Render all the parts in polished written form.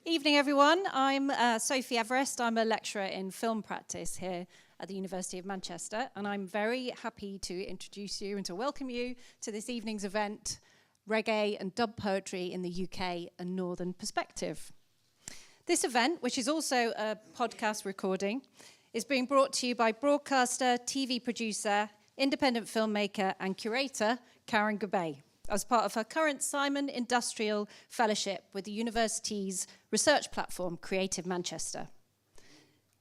Evening, everyone. I'm Sophie Everest. I'm a lecturer in film practice here at the University of Manchester, and I'm very happy to introduce you and to welcome you to this evening's event, Reggae and Dub-Poetry in the UK, a Northern Perspective. This event, which is also a podcast recording, is being brought to you by broadcaster, TV producer, independent filmmaker and curator Karen Gabay, as part of her current Simon Industrial Fellowship with the university's research platform, Creative Manchester.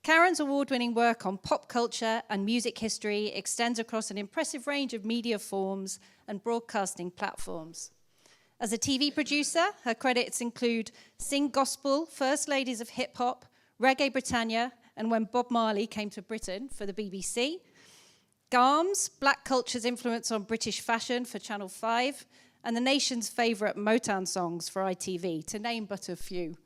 Karen's award-winning work on pop culture and music history extends across an impressive range of media forms and broadcasting platforms. As a TV producer, her credits include Sing Gospel, First Ladies of Hip Hop, Reggae Britannia, and When Bob Marley Came to Britain for the BBC, Garms, Black Culture's Influence on British Fashion for Channel 5, and the nation's favourite Motown songs for ITV, to name but a few.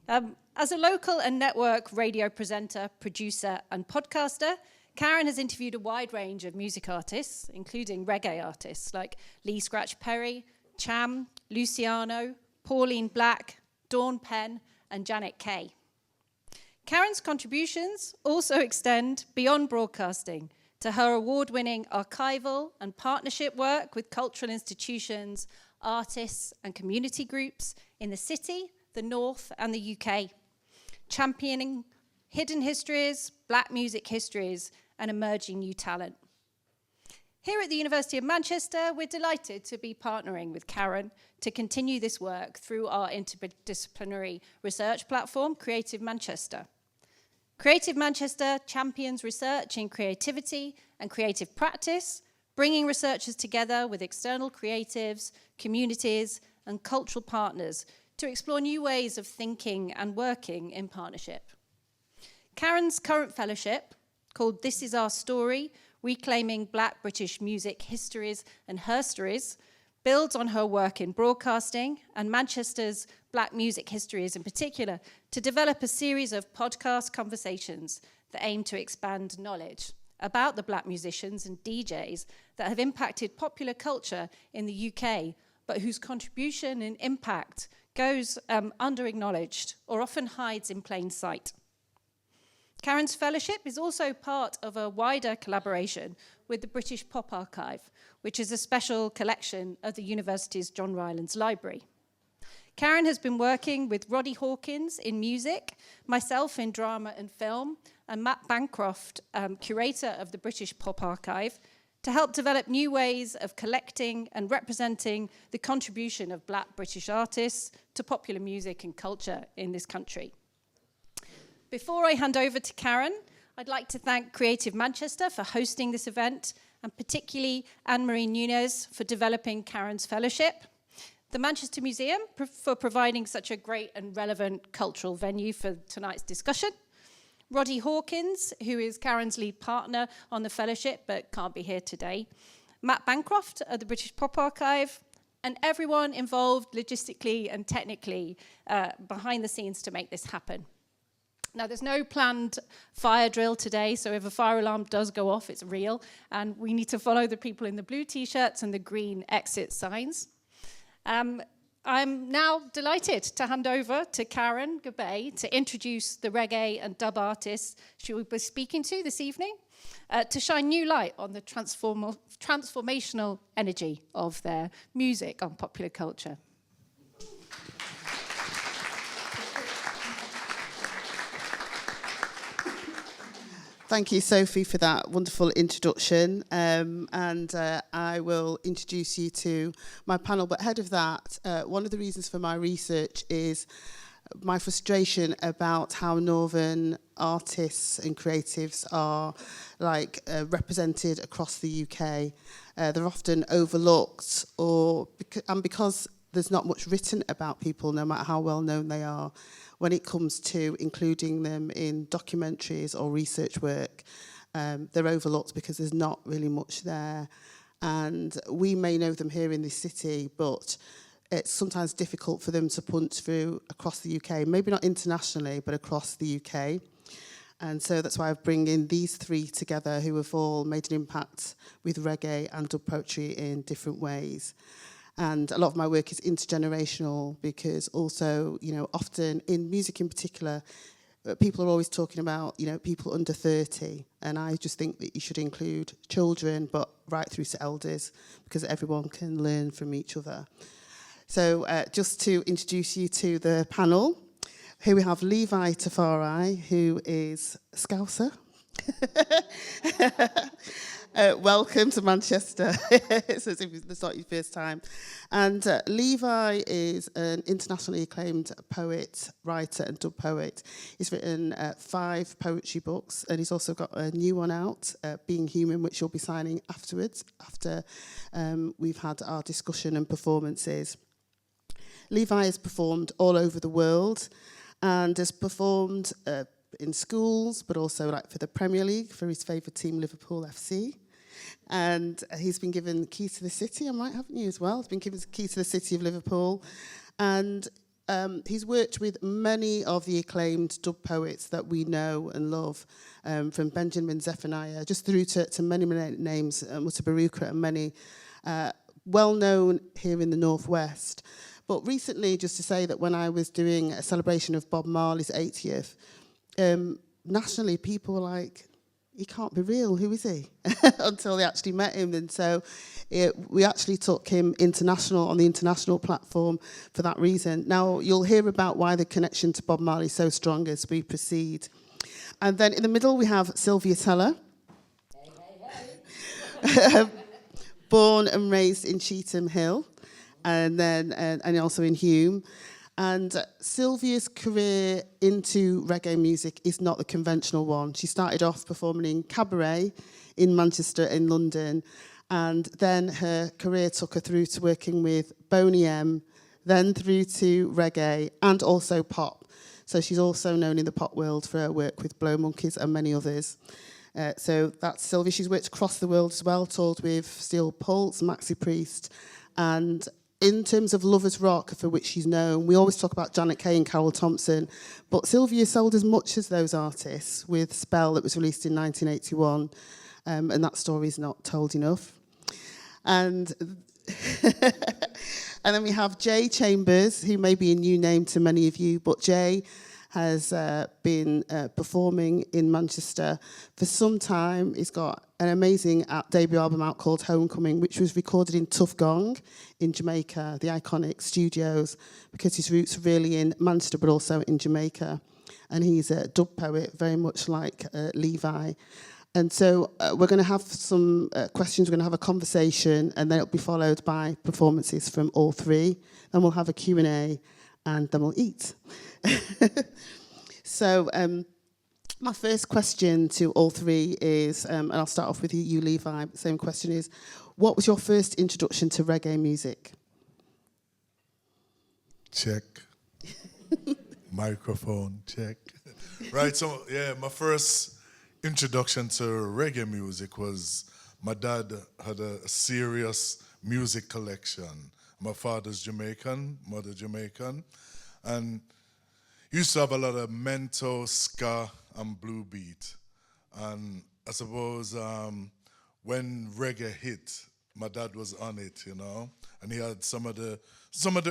As a local and network radio presenter, producer, and podcaster, Karen has interviewed a wide range of music artists, including reggae artists like Lee Scratch Perry, Cham, Luciano, Pauline Black, Dawn Penn, and Janet Kay. Karen's contributions also extend beyond broadcasting to her award-winning archival and partnership work with cultural institutions, artists, and community groups in the city, the North, and the UK, championing hidden histories, black music histories, and emerging new talent. Here at the University of Manchester, we're delighted to be partnering with Karen to continue this work through our interdisciplinary research platform, Creative Manchester. Creative Manchester champions research in creativity and creative practice, bringing researchers together with external creatives, communities, and cultural partners to explore new ways of thinking and working in partnership. Karen's current fellowship, called This Is Our Story, Reclaiming Black British Music Histories and Herstories, builds on her work in broadcasting and Manchester's black music histories in particular to develop a series of podcast conversations that aim to expand knowledge about the black musicians and DJs that have impacted popular culture in the UK, but whose contribution and impact goes under-acknowledged or often hides in plain sight. Karen's fellowship is also part of a wider collaboration with the British Pop Archive, which is a special collection of the university's John Rylands Library. Karen has been working with Roddy Hawkins in music, myself in drama and film, and Matt Bancroft, curator of the British Pop Archive, to help develop new ways of collecting and representing the contribution of black British artists to popular music and culture in this country. Before I hand over to Karen, I'd like to thank Creative Manchester for hosting this event, and particularly Anne-Marie Nunez for developing Karen's fellowship, the Manchester Museum for providing such a great and relevant cultural venue for tonight's discussion, Roddy Hawkins, who is Karen's lead partner on the fellowship but can't be here today, Matt Bancroft at the British Pop Archive, and everyone involved logistically and technically behind the scenes to make this happen. Now, there's no planned fire drill today, so if a fire alarm does go off, it's real, and we need to follow the people in the blue T-shirts and the green exit signs. I'm now delighted to hand over to Karen Gabay to introduce the reggae and dub artists she will be speaking to this evening, to shine new light on the transformational energy of their music on popular culture. Thank you, Sophie, for that wonderful introduction. I will introduce you to my panel. But ahead of that, one of the reasons for my research is my frustration about how Northern artists and creatives are represented across the UK. They're often overlooked, and because there's not much written about people, no matter how well known they are, when it comes to including them in documentaries or research work, they're overlooked because there's not really much there. And we may know them here in this city, but it's sometimes difficult for them to punch through across the UK, maybe not internationally, but across the UK. And so that's why I bring in these three together who have all made an impact with reggae and dub poetry in different ways. And a lot of my work is intergenerational because also, you know, often in music in particular, people are always talking about, you know, people under 30. And I just think that you should include children, but right through to elders, because everyone can learn from each other. So just to introduce you to the panel, here we have Levi Tafari, who is Scouser. Welcome to Manchester. It's as if it's not your first time. And Levi is an internationally acclaimed poet, writer and dub poet. He's written 5 poetry books, and he's also got a new one out, Being Human, which you'll be signing afterwards, after we've had our discussion and performances. Levi has performed all over the world and has performed in schools, but also like for the Premier League, for his favourite team, Liverpool FC. And he's been given the key to the city, I might, haven't you, as well? He's been given the key to the city of Liverpool. And he's worked with many of the acclaimed dub poets that we know and love, from Benjamin Zephaniah, just through to many, many names, Mutabaruka and many well-known here in the Northwest. But recently, just to say that when I was doing a celebration of Bob Marley's 80th, nationally, people were like, he can't be real, who is he? Until they actually met him. And so we actually took him international on the international platform for that reason. Now, you'll hear about why the connection to Bob Marley is so strong as we proceed. And then in the middle, we have Sylvia Tella. Born and raised in Cheetham Hill, and then and also in Hume. And Sylvia's career into reggae music is not the conventional one. She started off performing in cabaret in Manchester and London, and then her career took her through to working with Boney M, then through to reggae and also pop. So she's also known in the pop world for her work with Blow Monkeys and many others. So that's Sylvia. She's worked across the world as well, toured with Steel Pulse, Maxi Priest, and in terms of lovers rock, for which she's known, we always talk about Janet Kay and Carol Thompson, but Sylvia sold as much as those artists with Spell that was released in 1981, and that story's not told enough. And and then we have J.Chambers, who may be a new name to many of you, but J has been performing in Manchester for some time. He's got an amazing debut album out called Homecoming, which was recorded in Tuff Gong in Jamaica, the iconic studios, because his roots are really in Manchester, but also in Jamaica. And he's a dub poet, very much like Levi. And so we're going to have some questions, we're going to have a conversation, and then it'll be followed by performances from all three. Then we'll have a Q&A, and then we'll eat. So my first question to all three is, and I'll start off with you, Levi. The same question is, what was your first introduction to reggae music? Check. Microphone, check. Right, so yeah, my first introduction to reggae music was my dad had a serious music collection. My father's Jamaican, mother Jamaican, and he used to have a lot of mento, ska, and blue beat. And I suppose when reggae hit, my dad was on it, you know, and he had some of the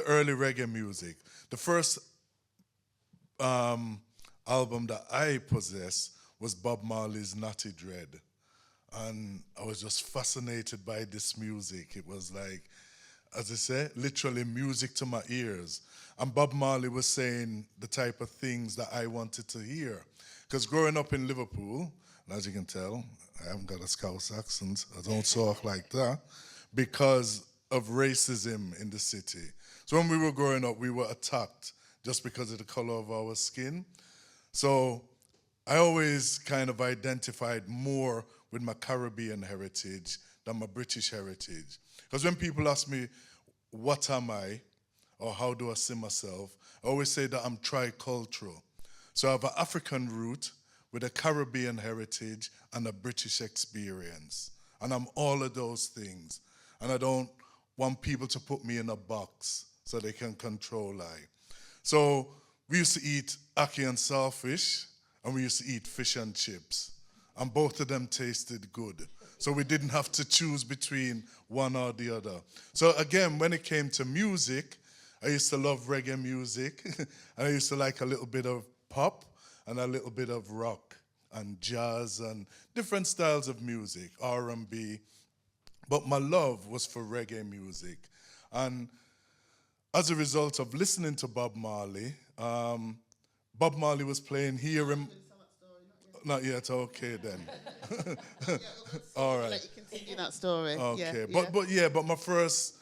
early reggae music. The first album that I possessed was Bob Marley's Natty Dread. And I was just fascinated by this music. It was like, as I say, literally music to my ears. And Bob Marley was saying the type of things that I wanted to hear. Because growing up in Liverpool, and as you can tell, I haven't got a Scouse accent, I don't talk like that, because of racism in the city. So when we were growing up, we were attacked just because of the color of our skin. So I always kind of identified more with my Caribbean heritage than my British heritage. Because when people ask me, what am I, or how do I see myself, I always say that I'm tricultural. So I have an African root with a Caribbean heritage and a British experience. And I'm all of those things. And I don't want people to put me in a box so they can control I. So we used to eat ackee and saltfish, and we used to eat fish and chips. And both of them tasted good. So we didn't have to choose between one or the other. So again, when it came to music, I used to love reggae music. And I used to like a little bit of pop and a little bit of rock and jazz and different styles of music, R&B. But my love was for reggae music. And as a result of listening to Bob Marley, Bob Marley was playing here in... Not yet, okay then. All right. Let you continue that story. Okay, yeah. but my first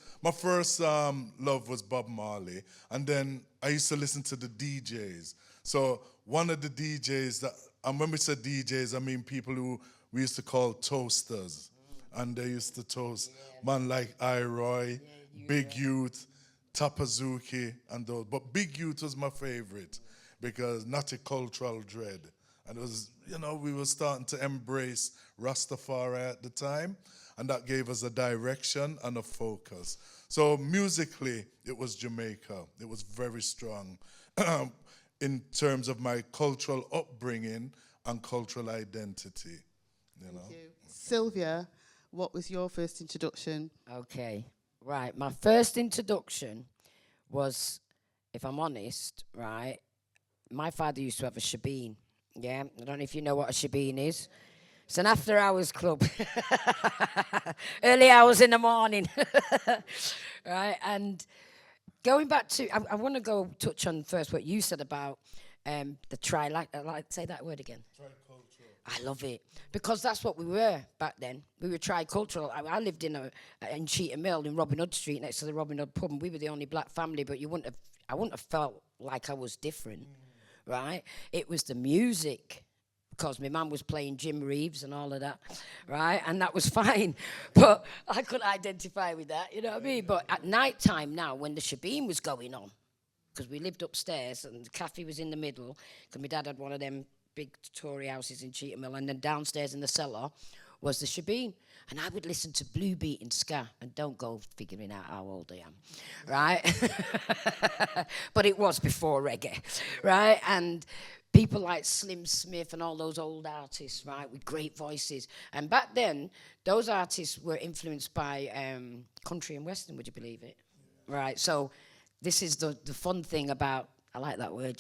love was Bob Marley, and then I used to listen to the DJs. So one of the DJs that, and when we said DJs, I mean people who we used to call toasters, and they used to toast man like Iroy, Big Youth, Tapazuki, and those. But Big Youth was my favorite because Natty Cultural Dread. And it was, we were starting to embrace Rastafari at the time, and that gave us a direction and a focus. So musically, it was Jamaica. It was very strong in terms of my cultural upbringing and cultural identity. Thank you. Sylvia, what was your first introduction? Okay, right. My first introduction was, if I'm honest, right, my father used to have a shebeen. Yeah, I don't know if you know what a shebeen is. It's an after-hours club. Early hours in the morning. Right, and going back to, I want to go touch on first what you said about the say that word again. Tricultural. I love it, because that's what we were back then. We were tricultural. I lived in Cheetham Mill in Robin Hood Street next to the Robin Hood pub, and we were the only black family, but I wouldn't have felt like I was different. Right? It was the music, because my mum was playing Jim Reeves and all of that, right? And that was fine, but I couldn't identify with that, you know what I mean? But at night time now, when the shebeen was going on, because we lived upstairs and the cafe was in the middle, because my dad had one of them big Tory houses in Cheetham Mill, and then downstairs in the cellar was the shebeen. And I would listen to Blue Beat and ska, and don't go figuring out how old I am, right? But it was before reggae, right? And people like Slim Smith and all those old artists, right, with great voices. And back then, those artists were influenced by country and western, would you believe it? Right, so this is the fun thing about, I like that word,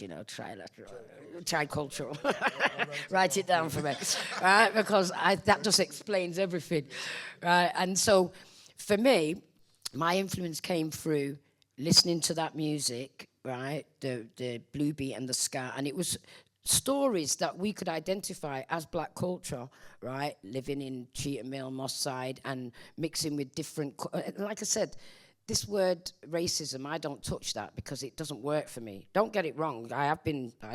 tricultural. Write it down for me, right? Because that just explains everything, right? And so, for me, my influence came through listening to that music, right? The blue beat and the ska, and it was stories that we could identify as black culture, right? Living in Cheetham Mill, Moss Side, and mixing with different, like I said. This word racism, I don't touch that because it doesn't work for me. Don't get it wrong. I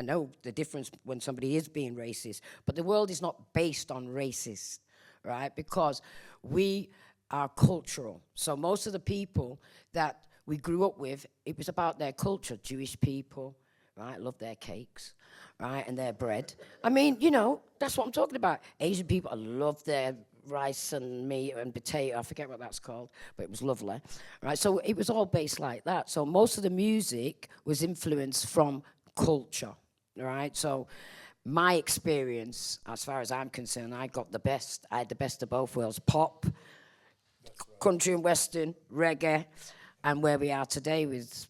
know the difference when somebody is being racist, but the world is not based on racist, right? Because we are cultural. So most of the people that we grew up with, it was about their culture. Jewish people, right? Love their cakes, right? And their bread. I mean, that's what I'm talking about. Asian people, I love their rice and meat and potato, I forget what that's called, but it was lovely, right? So it was all based like that. So most of the music was influenced from culture, right? So my experience, as far as I'm concerned, I had the best of both worlds, pop, country and western, reggae, and where we are today with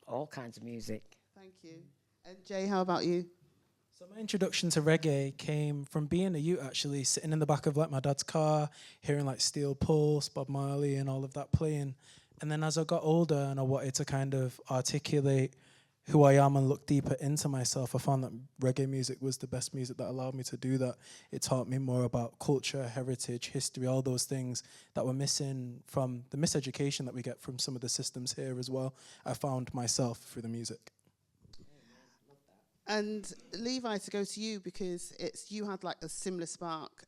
all kinds of music. Thank you. And Jay, how about you? So my introduction to reggae came from being a youth, actually, sitting in the back of my dad's car, hearing Steel Pulse, Bob Marley and all of that playing. And then as I got older and I wanted to kind of articulate who I am and look deeper into myself, I found that reggae music was the best music that allowed me to do that. It taught me more about culture, heritage, history, all those things that were missing from the miseducation that we get from some of the systems here as well. I found myself through the music. And Levi, to go to you, because you had a similar spark,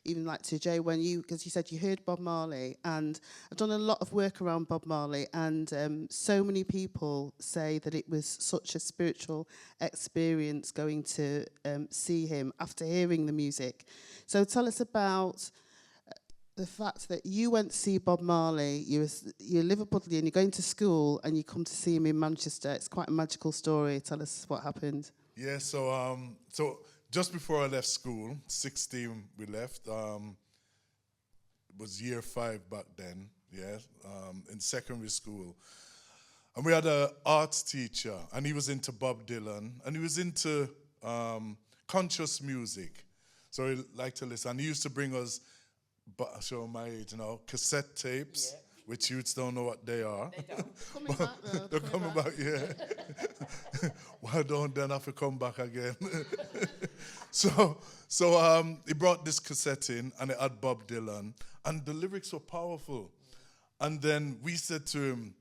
even to Jay, because you said you heard Bob Marley, and I've done a lot of work around Bob Marley, and so many people say that it was such a spiritual experience going to see him after hearing the music. So tell us about the fact that you went to see Bob Marley, you're Liverpudlian, you're going to school, and you come to see him in Manchester. It's quite a magical story. Tell us what happened. Yeah, so just before I left school, 16 we left, was year 5 back then, yeah, in secondary school. And we had an arts teacher, and he was into Bob Dylan, and he was into conscious music. So he liked to listen. And he used to bring us, show my age now, cassette tapes, which youths don't know what they are. They don't. Coming back, though. They're coming back, yeah. Why don't they have to come back again? So he brought this cassette in, and it had Bob Dylan, and the lyrics were powerful. And then we said to him,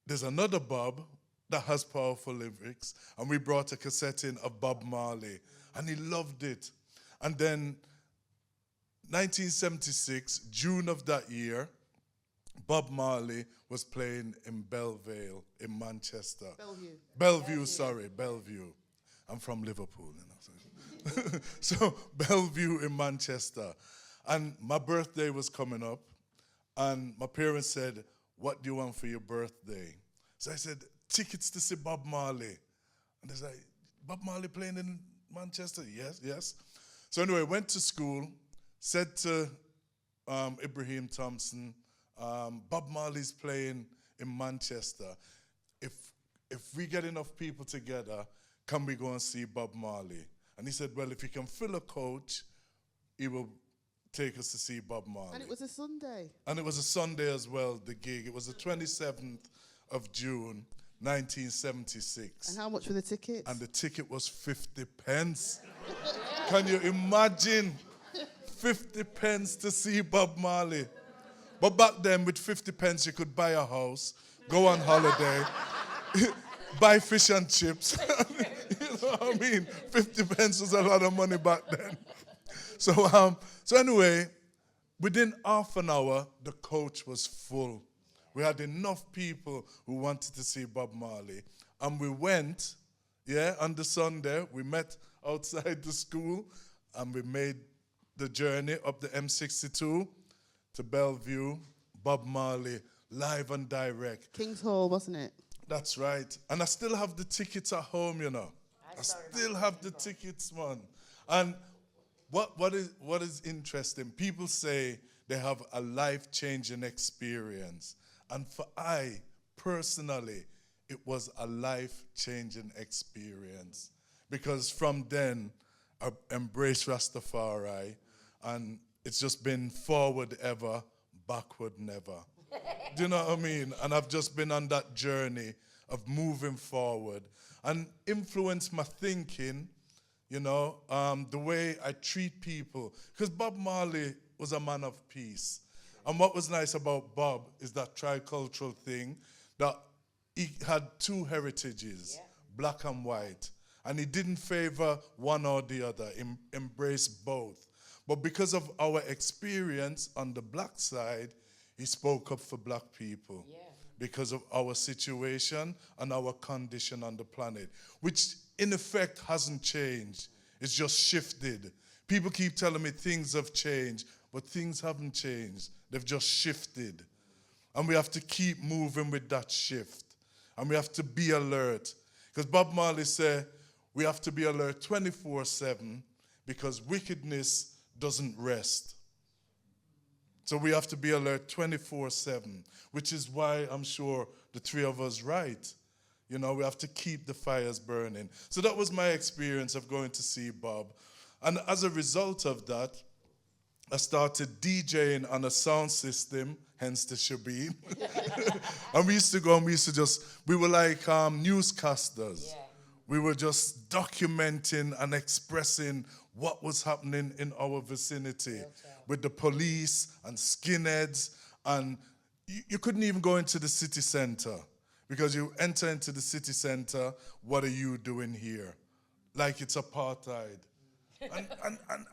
there's another Bob that has powerful lyrics, and we brought a cassette in of Bob Marley, and he loved it. And then 1976, June of that year, Bob Marley was playing in Belleville in Manchester. Bellevue. I'm from Liverpool, you know. So Bellevue in Manchester. And my birthday was coming up, and my parents said, what do you want for your birthday? So I said, tickets to see Bob Marley. And they said, Bob Marley playing in Manchester? Yes. So anyway, went to school, said to Ibrahim Thompson, Bob Marley's playing in Manchester. If we get enough people together, can we go and see Bob Marley? And he said, well, if you can fill a coach, he will take us to see Bob Marley. And it was a Sunday. And it was a Sunday as well, the gig. It was the 27th of June, 1976. And how much were the tickets? And the ticket was 50 pence. Can you imagine? 50 pence to see Bob Marley. But back then, with 50 pence, you could buy a house, go on holiday, buy fish and chips. You know what I mean? 50 pence was a lot of money back then. So anyway, within half an hour, the coach was full. We had enough people who wanted to see Bob Marley. And we went, on the Sunday. We met outside the school, and we made the journey up the M62 to Bellevue, Bob Marley, live and direct. King's Hall, wasn't it? That's right. And I still have the tickets at home, you know. I still have the tickets, man. And what is interesting, people say they have a life-changing experience. And for I, personally, it was a life-changing experience. Because from then, I embraced Rastafari, and it's just been forward ever, backward never. Do you know what I mean? And I've just been on that journey of moving forward and influenced my thinking, you know, the way I treat people. Because Bob Marley was a man of peace. And what was nice about Bob is that tricultural thing, that he had two heritages, black and white. And he didn't favor one or the other, embraced both. But because of our experience on the black side, he spoke up for black people. Because of our situation and our condition on the planet, which in effect hasn't changed. It's just shifted. People keep telling me things have changed, but things haven't changed. They've just shifted. And we have to keep moving with that shift. And we have to be alert. Because Bob Marley said, we have to be alert 24/7 because wickedness doesn't rest. So we have to be alert 24/7, which is why I'm sure the three of us write. You know, we have to keep the fires burning. So that was my experience of going to see Bob. And as a result of that, I started DJing on a sound system, hence the Shabeen. And we used to go and we were like newscasters. We were just documenting and expressing what was happening in our vicinity with the police and skinheads. And you couldn't even go into the city center because you enter into the city center, what are you doing here? Like it's apartheid.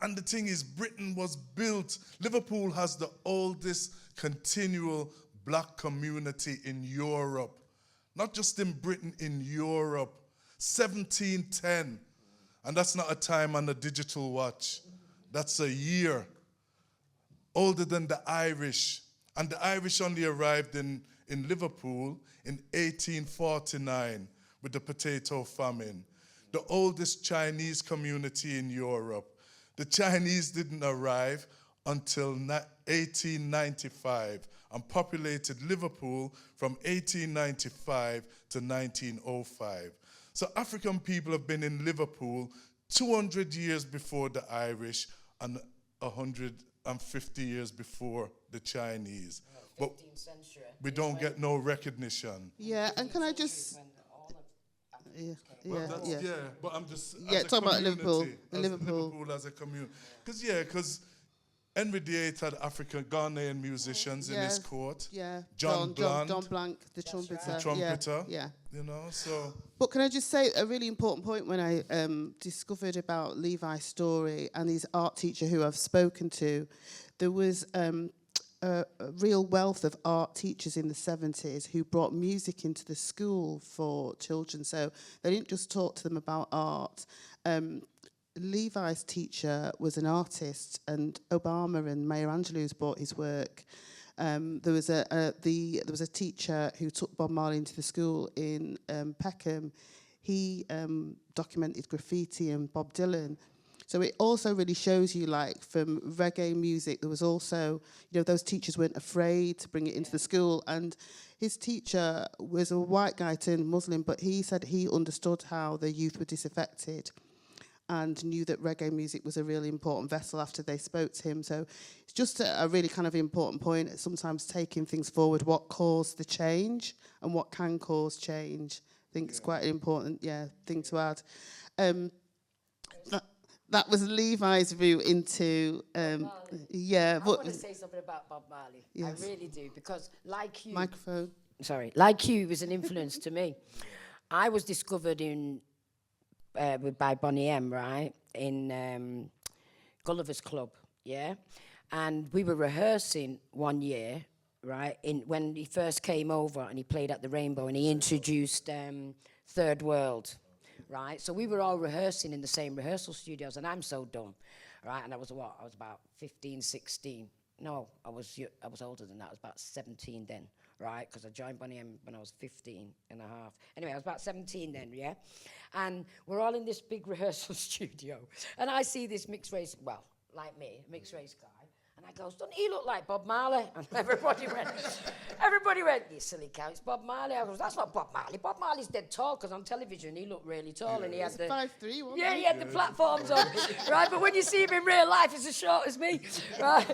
And the thing is, Britain was built. Liverpool has the oldest continual black community in Europe. Not just in Britain, in Europe. 1710. And that's not a time on a digital watch. That's a year. Older than the Irish. And the Irish only arrived in Liverpool in 1849 with the potato famine. The oldest Chinese community in Europe. The Chinese didn't arrive until 1895 and populated Liverpool from 1895 to 1905. So African people have been in Liverpool 200 years before the Irish and 150 years before the Chinese. But 15th century. we don't get no recognition. Yeah, and can I just... But I'm just talking about Liverpool, Liverpool as a community. Because Henry VIII had African Ghanaian musicians in his court. Yeah, John Bland, Don Blanc, the trumpeter. the trumpeter. Yeah. You know, so. But can I just say a really important point when I discovered about Levi's story and his art teacher who I've spoken to, there was a real wealth of art teachers in the 70s who brought music into the school for children. So they didn't just talk to them about art. Levi's teacher was an artist, and Obama and Maya Angelou's bought his work. There was a teacher who took Bob Marley into the school in Peckham. He documented graffiti and Bob Dylan. So it also really shows you, like, from reggae music, there was also, those teachers weren't afraid to bring it into the school. And his teacher was a white guy turned Muslim, but he said he understood how the youth were disaffected and knew that reggae music was a really important vessel after they spoke to him. So it's just a really kind of important point, sometimes taking things forward, what caused the change and what can cause change. I think it's quite an important thing to add. That was Levi's view into... I want to say something about Bob Marley. Yes. I really do, because like you... Microphone. Sorry. Like you, he was an influence to me. I was discovered by Bonnie M, right, in Gulliver's Club, yeah? And we were rehearsing one year, right, when he first came over and he played at the Rainbow and he introduced Third World, right? So we were all rehearsing in the same rehearsal studios, and I'm so dumb, right? And I was about 15, 16. No, I was older than that. I was about 17 then, right? Because I joined Bonnie M when I was 15 and a half. Anyway, I was about 17 then, yeah? And we're all in this big rehearsal studio. And I see this mixed race, well, like me, mixed race guy. And I goes, doesn't he look like Bob Marley? And everybody went, you silly cow, it's Bob Marley. I goes, that's not Bob Marley. Bob Marley's dead tall, because on television he looked really tall. And he had the... 5'3", wasn't he? Yeah, he had the platforms on, right? But when you see him in real life, he's as short as me, right?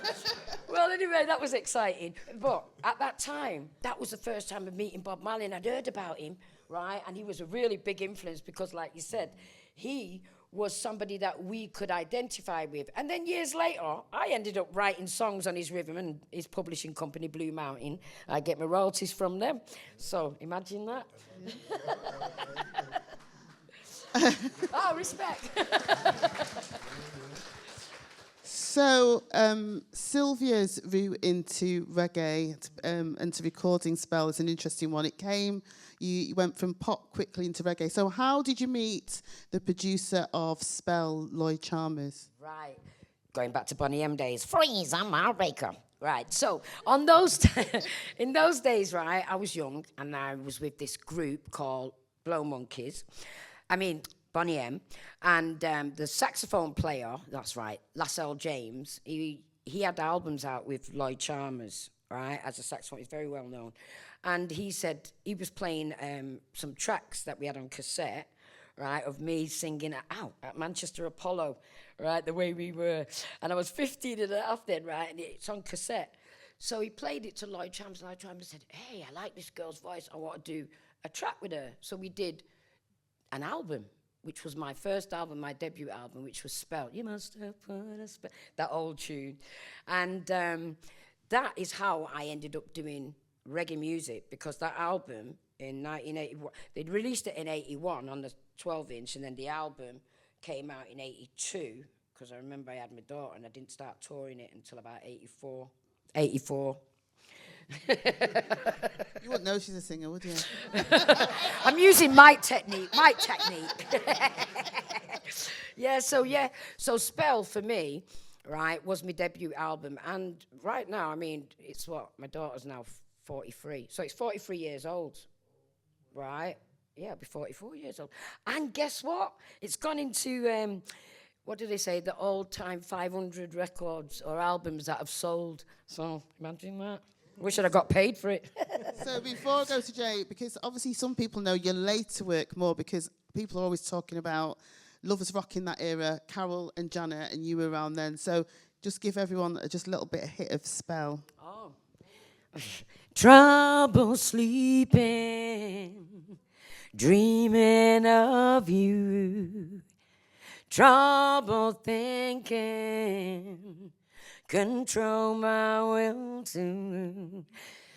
Well, anyway, that was exciting. But at that time, that was the first time of meeting Bob Marley, and I'd heard about him, right? And he was a really big influence because, like you said, he was somebody that we could identify with. And then years later, I ended up writing songs on his rhythm, and his publishing company, Blue Mountain, I get my royalties from them. So imagine that. Oh, respect. So Sylvia's route into reggae and to recording Spell is an interesting one. You went from pop quickly into reggae. So how did you meet the producer of Spell, J.Chambers? Right. Going back to Bonnie M days. Freeze, I'm our baker. Right. So in those days, right, I was young, and I was with this group called Blow Monkeys. Bonnie M, and the saxophone player, that's right, Lascelles James, he had albums out with J.Chambers, right, as a saxophone. He's very well known. And he said he was playing some tracks that we had on cassette, right, of me singing at Manchester Apollo, right, the way we were. And I was 15 and a half then, right, and it's on cassette. So he played it to J.Chambers, and J.Chambers said, hey, I like this girl's voice. I want to do a track with her. So we did an album, which was my first album, my debut album, which was Spell. You must have put a spell. That old tune. And that is how I ended up doing reggae music, because that album in 1981, they'd released it in 81 on the 12-inch, and then the album came out in 82, because I remember I had my daughter, and I didn't start touring it until about 84. You wouldn't know she's a singer, would you? I'm using mic technique. So Spell for me, right, was my debut album. And right now, it's my daughter's now 43. So it's 43 years old, right? Yeah, it'll be 44 years old. And guess what? It's gone into what do they say? The all-time 500 records or albums that have sold. So imagine that. Wish I'd have got paid for it. So before I go to Jay, because obviously some people know you're late to work more because people are always talking about Lovers Rock in that era, Carol and Janet, and you were around then. So just give everyone just a little bit of hit of spell. Oh. Trouble sleeping, dreaming of you. Trouble thinking, control my will to.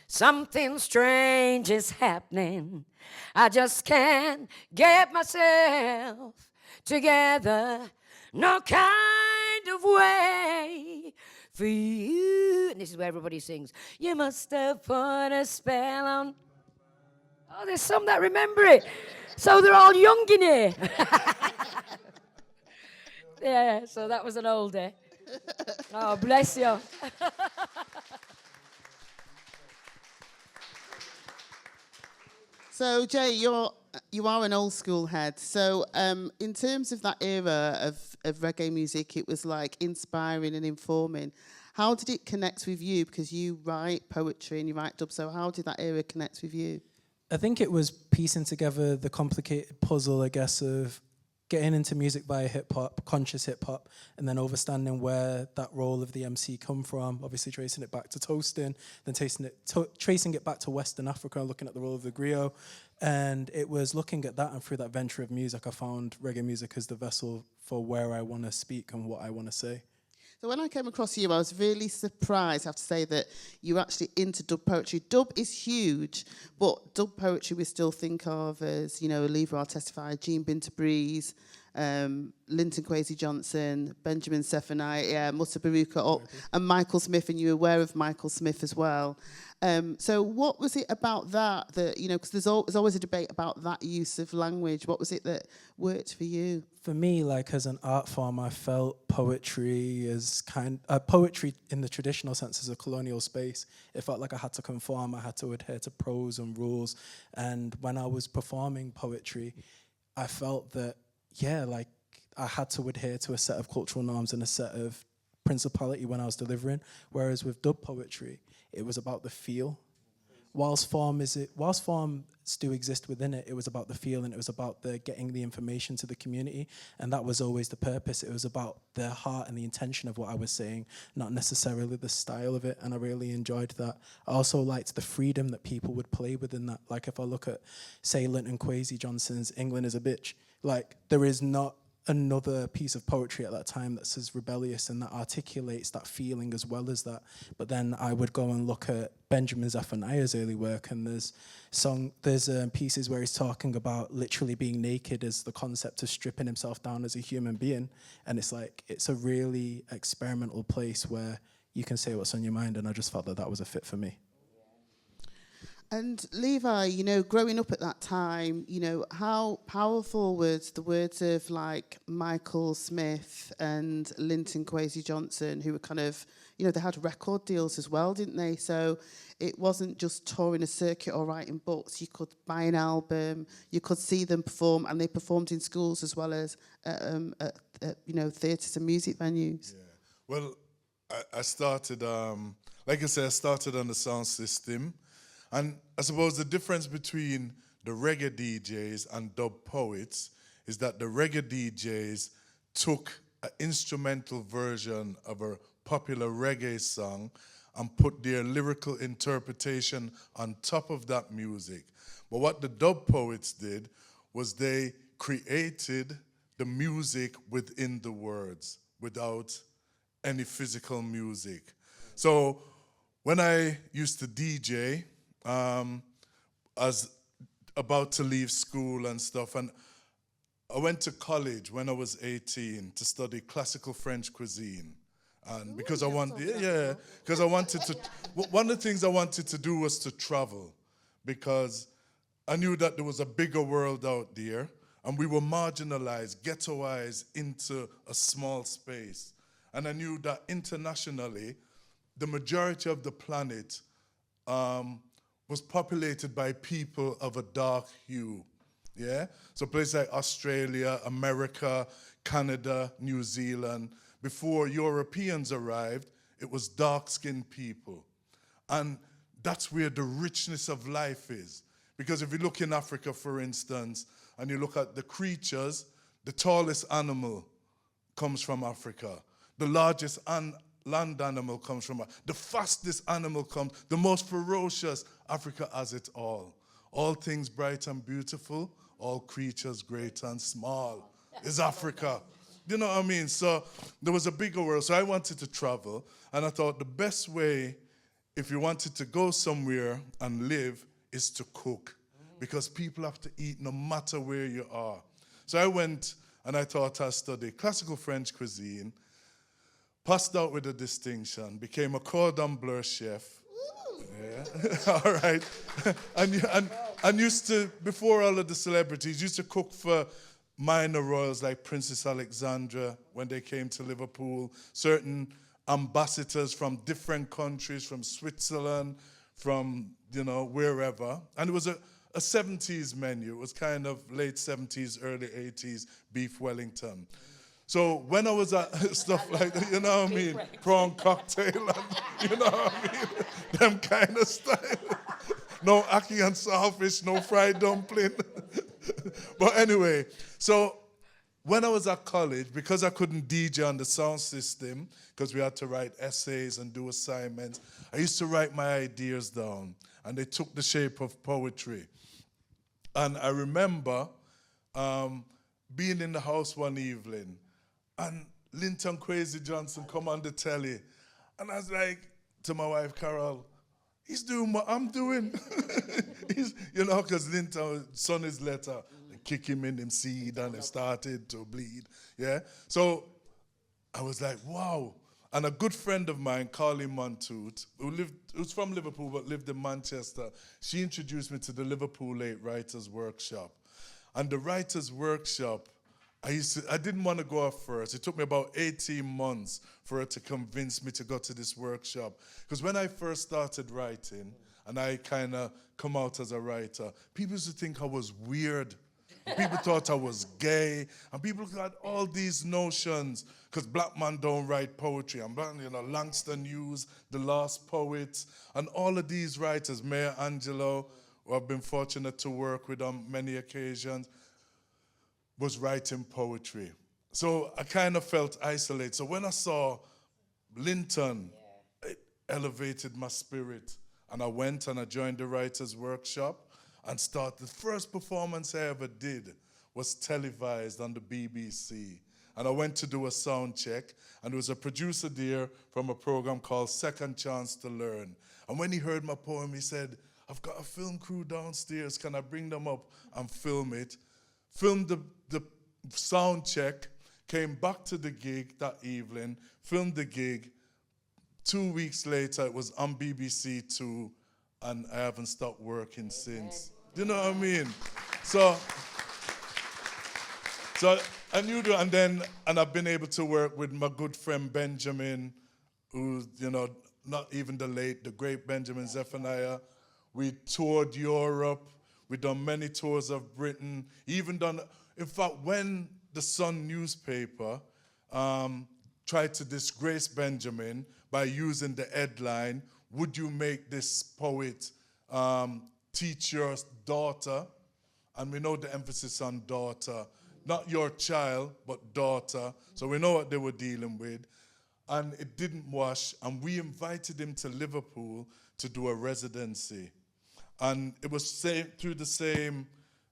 Something strange is happening. I just can't get myself together. No kind of way for you. And this is where everybody sings. You must have put a spell on. Oh, there's some that remember it. So they're all young in here. Yeah, so that was an oldie. Oh, bless you. So Jay, you are an old school head. So in terms of that era of reggae music, it was like inspiring and informing. How did it connect with you? Because you write poetry and you write dub. So how did that era connect with you? I think it was piecing together the complicated puzzle, I guess, of getting into music via hip-hop, conscious hip-hop, and then understanding where that role of the MC come from, obviously tracing it back to toasting, then tracing it back to Western Africa, looking at the role of the griot. And it was looking at that, and through that venture of music, I found reggae music as the vessel for where I want to speak and what I want to say. So when I came across you, I was really surprised, I have to say, that you're actually into dub poetry. Dub is huge, but dub poetry we still think of as, you know, Levi Testified, Jean Binta Breeze, Linton Kwesi Johnson, Benjamin Sephonite, yeah, Mutta Baruka, and Michael Smith, and you're aware of Michael Smith as well. So what was it about that, you know, because there's always a debate about that use of language. What was it that worked for you? For me, like as an art form, I felt poetry as poetry in the traditional sense as a colonial space. It felt like I had to conform, I had to adhere to prose and rules. And when I was performing poetry, I felt that, yeah, like I had to adhere to a set of cultural norms and a set of principality when I was delivering. Whereas with dub poetry, it was about the feel. Whilst forms do exist within it, it was about the feel, and it was about the getting the information to the community, and that was always the purpose. It was about the heart and the intention of what I was saying, not necessarily the style of it, and I really enjoyed that. I also liked the freedom that people would play within that. Like if I look at, say, Linton Kwesi Johnson's England is a Bitch, like there is not another piece of poetry at that time that's as rebellious and that articulates that feeling as well as that. But then I would go and look at Benjamin Zephaniah's early work, and there's pieces where he's talking about literally being naked as the concept of stripping himself down as a human being. And it's like, it's a really experimental place where you can say what's on your mind, and I just felt that that was a fit for me. And Levi, you know, growing up at that time, you know, how powerful was the words of like Michael Smith and Linton Kwesi Johnson, who were kind of, you know, they had record deals as well, didn't they? So it wasn't just touring a circuit or writing books. You could buy an album, you could see them perform, and they performed in schools as well as, you know, theatres and music venues. Yeah. Well, I started, like I said, I started on the sound system. And I suppose the difference between the reggae DJs and dub poets is that the reggae DJs took an instrumental version of a popular reggae song and put their lyrical interpretation on top of that music. But what the dub poets did was they created the music within the words without any physical music. So when I used to DJ, I was about to leave school and stuff, and I went to college when I was 18 to study classical French cuisine. And because I wanted to, one of the things I wanted to do was to travel, because I knew that there was a bigger world out there, and we were marginalized, ghettoized into a small space. And I knew that internationally, the majority of the planet was populated by people of a dark hue, yeah? So places like Australia, America, Canada, New Zealand. Before Europeans arrived, it was dark-skinned people. And that's where the richness of life is. Because if you look in Africa, for instance, and you look at the creatures, the tallest animal comes from Africa. The largest land animal comes from Africa. The fastest animal comes, the most ferocious. Africa has it all. All things bright and beautiful, all creatures great and small is Africa. You know what I mean? So there was a bigger world. So I wanted to travel, and I thought the best way, if you wanted to go somewhere and live, is to cook. Because people have to eat no matter where you are. So I went and I thought I'd study classical French cuisine, passed out with a distinction, became a cordon bleu chef. Yeah, all right. and used to, before all of the celebrities, used to cook for minor royals like Princess Alexandra when they came to Liverpool, certain ambassadors from different countries, from Switzerland, from, wherever. And it was a 70s menu. It was kind of late 70s, early 80s, beef Wellington. So when I was at stuff like that, you know what I mean? Prawn cocktail and, you know what I mean? Them kind of style. No ackee and saltfish, no fried dumpling. But anyway, so when I was at college, because I couldn't DJ on the sound system, because we had to write essays and do assignments, I used to write my ideas down, and they took the shape of poetry. And I remember being in the house one evening, and Linton Kwesi Johnson come on the telly, and I was like to my wife, Carol, he's doing what I'm doing. Because Linton, son is letter, they kick him in seed, and it started to bleed, yeah? So I was like, wow. And a good friend of mine, Carly Montoot, who's from Liverpool but lived in Manchester, she introduced me to the Liverpool Late Writers Workshop. And the Writers Workshop, I didn't want to go at first. It took me about 18 months for her to convince me to go to this workshop. Because when I first started writing, and I kind of come out as a writer, people used to think I was weird. People thought I was gay, and people had all these notions, because black man don't write poetry. And Langston Hughes, the Lost Poets, and all of these writers, Maya Angelou, who I've been fortunate to work with on many occasions, was writing poetry. So I kind of felt isolated. So when I saw Linton, it elevated my spirit. And I went and I joined the Writers' Workshop and started. The first performance I ever did was televised on the BBC. And I went to do a sound check, and there was a producer there from a program called Second Chance to Learn. And when he heard my poem, he said, I've got a film crew downstairs, can I bring them up and film it? Filmed the sound check, came back to the gig that evening, filmed the gig. 2 weeks later, it was on BBC Two, and I haven't stopped working since. Do you know what I mean? So I knew that, and I've been able to work with my good friend Benjamin, who's, not even the great Benjamin Zephaniah. We toured Europe. We've done many tours of Britain. In fact, when the Sun newspaper tried to disgrace Benjamin by using the headline, would you make this poet teach your daughter? And we know the emphasis on daughter. Not your child, but daughter. So we know what they were dealing with. And it didn't wash, and we invited him to Liverpool to do a residency. And it was through the same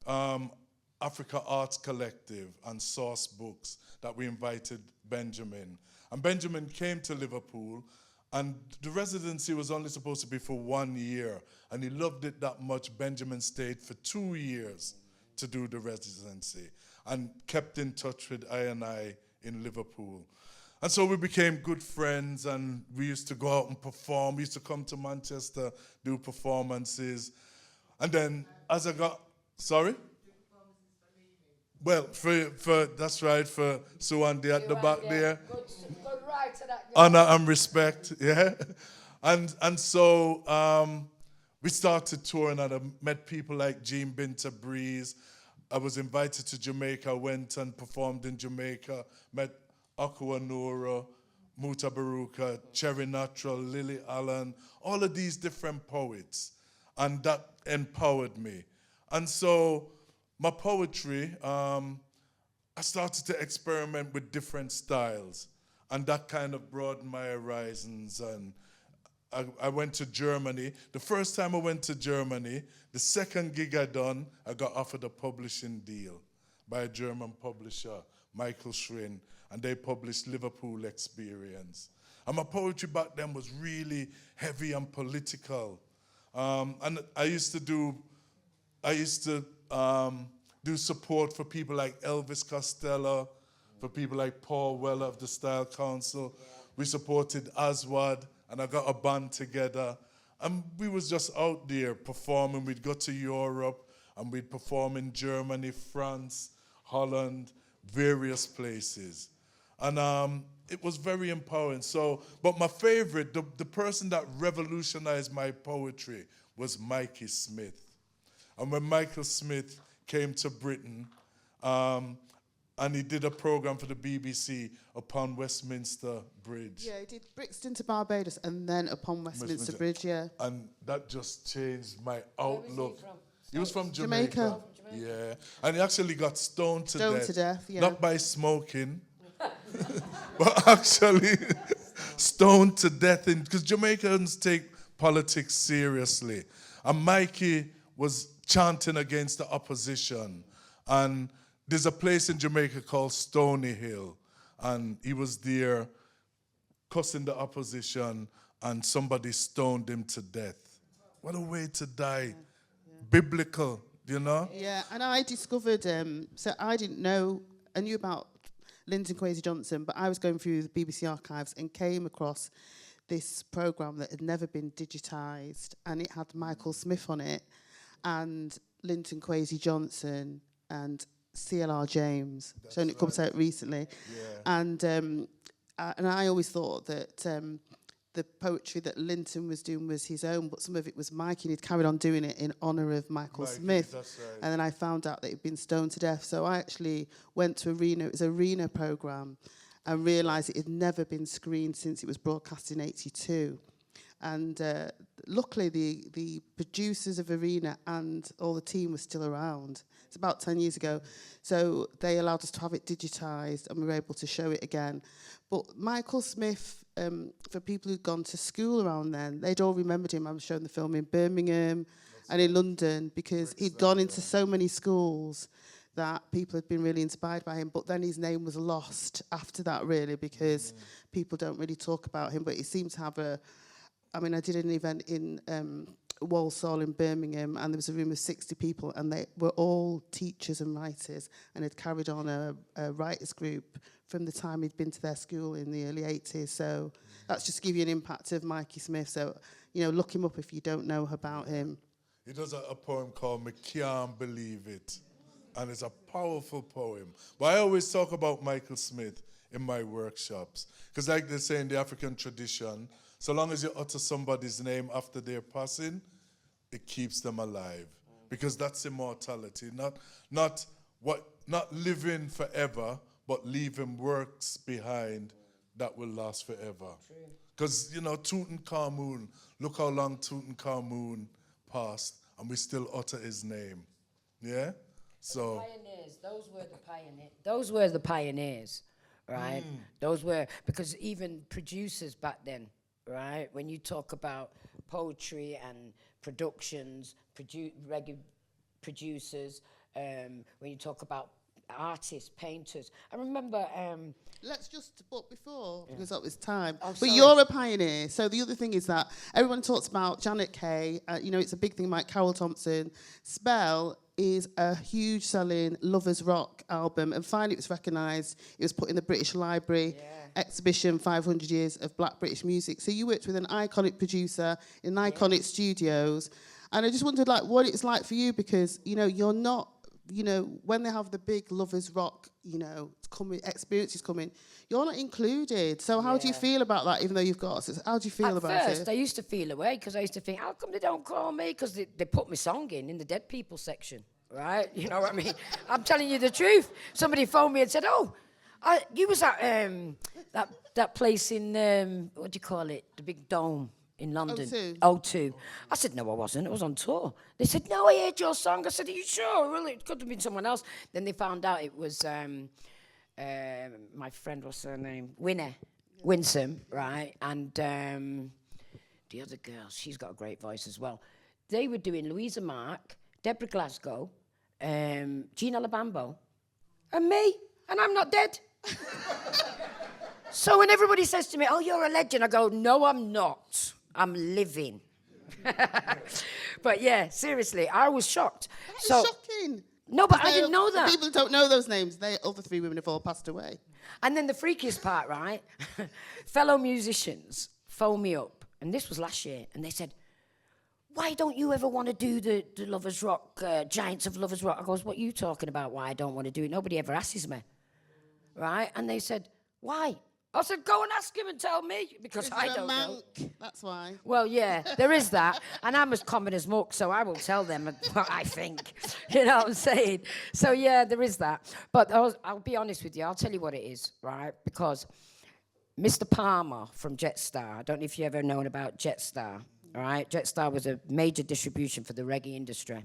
Africa Arts Collective and Source Books that we invited Benjamin. And Benjamin came to Liverpool, and the residency was only supposed to be for 1 year. And he loved it that much, Benjamin stayed for 2 years to do the residency and kept in touch with I in Liverpool. And so we became good friends, and we used to go out and perform. We used to come to Manchester, do performances. And then as I got, sorry? Well, that's right, for Suwandi at the back there. Good right to that. Honor and respect, yeah. And so we started touring, and I met people like Jean Binta Breeze, I was invited to Jamaica, went and performed in Jamaica, met Akua Nora, Muta Baruka, Cherry Natural, Lily Allen, all of these different poets. And that empowered me. And so my poetry, I started to experiment with different styles. And that kind of broadened my horizons. And I went to Germany. The first time I went to Germany, the second gig I done, I got offered a publishing deal by a German publisher, Michael Schrin, and they published Liverpool Experience. And my poetry back then was really heavy and political. And I used to do support for people like Elvis Costello, for people like Paul Weller of the Style Council. Yeah. We supported Aswad, and I got a band together. And we was just out there performing. We'd go to Europe, and we'd perform in Germany, France, Holland, various places. And it was very empowering. So, but my favorite, the person that revolutionized my poetry was Mikey Smith. And when Michael Smith came to Britain, and he did a program for the BBC upon Westminster Bridge. Yeah, he did Brixton to Barbados and then upon Westminster Bridge, yeah. And that just changed my outlook. He was from Jamaica. Yeah. And he actually got stoned to death. Yeah. Not by smoking, but actually stoned to death. Because Jamaicans take politics seriously. And Mikey was chanting against the opposition. And there's a place in Jamaica called Stony Hill, and he was there cussing the opposition, and somebody stoned him to death. What a way to die. Yeah. Biblical, you know? Yeah, and I discovered, so I didn't know, I knew about Linton Kwesi Johnson, but I was going through the BBC archives and came across this programme that had never been digitised, and it had Michael Smith on it, and Linton Kwesi Johnson, and CLR James. So it comes out recently. Yeah. And I always thought that the poetry that Linton was doing was his own, but some of it was Mike, and he'd carried on doing it in honour of Michael Smith. That's right. And then I found out that he'd been stoned to death. So I actually went to Arena, it was an Arena programme, and realised it had never been screened since it was broadcast in 82. And luckily, the producers of Arena and all the team were still around. It's about 10 years ago. So they allowed us to have it digitised, and we were able to show it again. But Michael Smith, for people who'd gone to school around then, they'd all remembered him. I was showing the film in Birmingham and in London, because he'd gone into so many schools that people had been really inspired by him. But then his name was lost after that, really, because people don't really talk about him. But he seemed to have I did an event in Walsall in Birmingham, and there was a room of 60 people, and they were all teachers and writers, and had carried on a writers group from the time he'd been to their school in the early 80s. So that's just to give you an impact of Mikey Smith. So, look him up if you don't know about him. He does a poem called "Me Can't Believe It," and it's a powerful poem. But I always talk about Michael Smith in my workshops, because like they say in the African tradition, so long as you utter somebody's name after their passing, it keeps them alive. Because that's immortality. Not living forever, but leaving works behind that will last forever. Because, Tutankhamun, look how long Tutankhamun passed, and we still utter his name. Yeah? So pioneers, those were the pioneers, right? Those were, because even producers back then, right? When you talk about poetry and productions, reggae producers, when you talk about artists, painters. I remember... Let's just, but before, because that was time. Oh, but sorry. you're a pioneer. So the other thing is that everyone talks about Janet Kay. It's a big thing like Carol Thompson. Spell is a huge selling lovers rock album, and finally it was recognised. It was put in the British Library exhibition, 500 Years of Black British Music. So you worked with an iconic producer in iconic studios, and I just wondered what it's like for you, because you're not, when they have the big lovers rock, experiences coming, you're not included. So how do you feel about that, even though you've got... So how do you feel about it? At first, I used to feel away, because I used to think, how come they don't call me? Because they put my song in the dead people section, right? You know what I mean? I'm telling you the truth. Somebody phoned me and said, "Oh, you was at that place in what do you call it? The big dome in London, O2. I said, "No, I wasn't. I was on tour." They said, "No, I heard your song." I said, "Are you sure?" Well, it could have been someone else. Then they found out it was my friend. What's her name? Winsome, right? And the other girl, she's got a great voice as well. They were doing Louisa Mark, Deborah Glasgow, Gina Labambo, and me, and I'm not dead. So when everybody says to me, "Oh, you're a legend," I go, "No, I'm not. I'm living." But yeah, seriously, I was shocked. That's shocking. No, but I didn't know that. People don't know those names. The other three women have all passed away. And then the freakiest part, right? Fellow musicians phoned me up, and this was last year, and they said, "Why don't you ever want to do the Lovers Rock, Giants of Lovers Rock?" I goes, "What are you talking about, why I don't want to do it? Nobody ever asks me." Right? And they said, "Why?" I said, "Go and ask him and tell me, because I don't know." That's why. Well, yeah, there is that. And I'm as common as muck, so I will tell them what I think. You know what I'm saying? So, yeah, there is that. But I'll be honest with you. I'll tell you what it is, right? Because Mr. Palmer from Jetstar, I don't know if you ever known about Jetstar, all right? Jetstar was a major distribution for the reggae industry,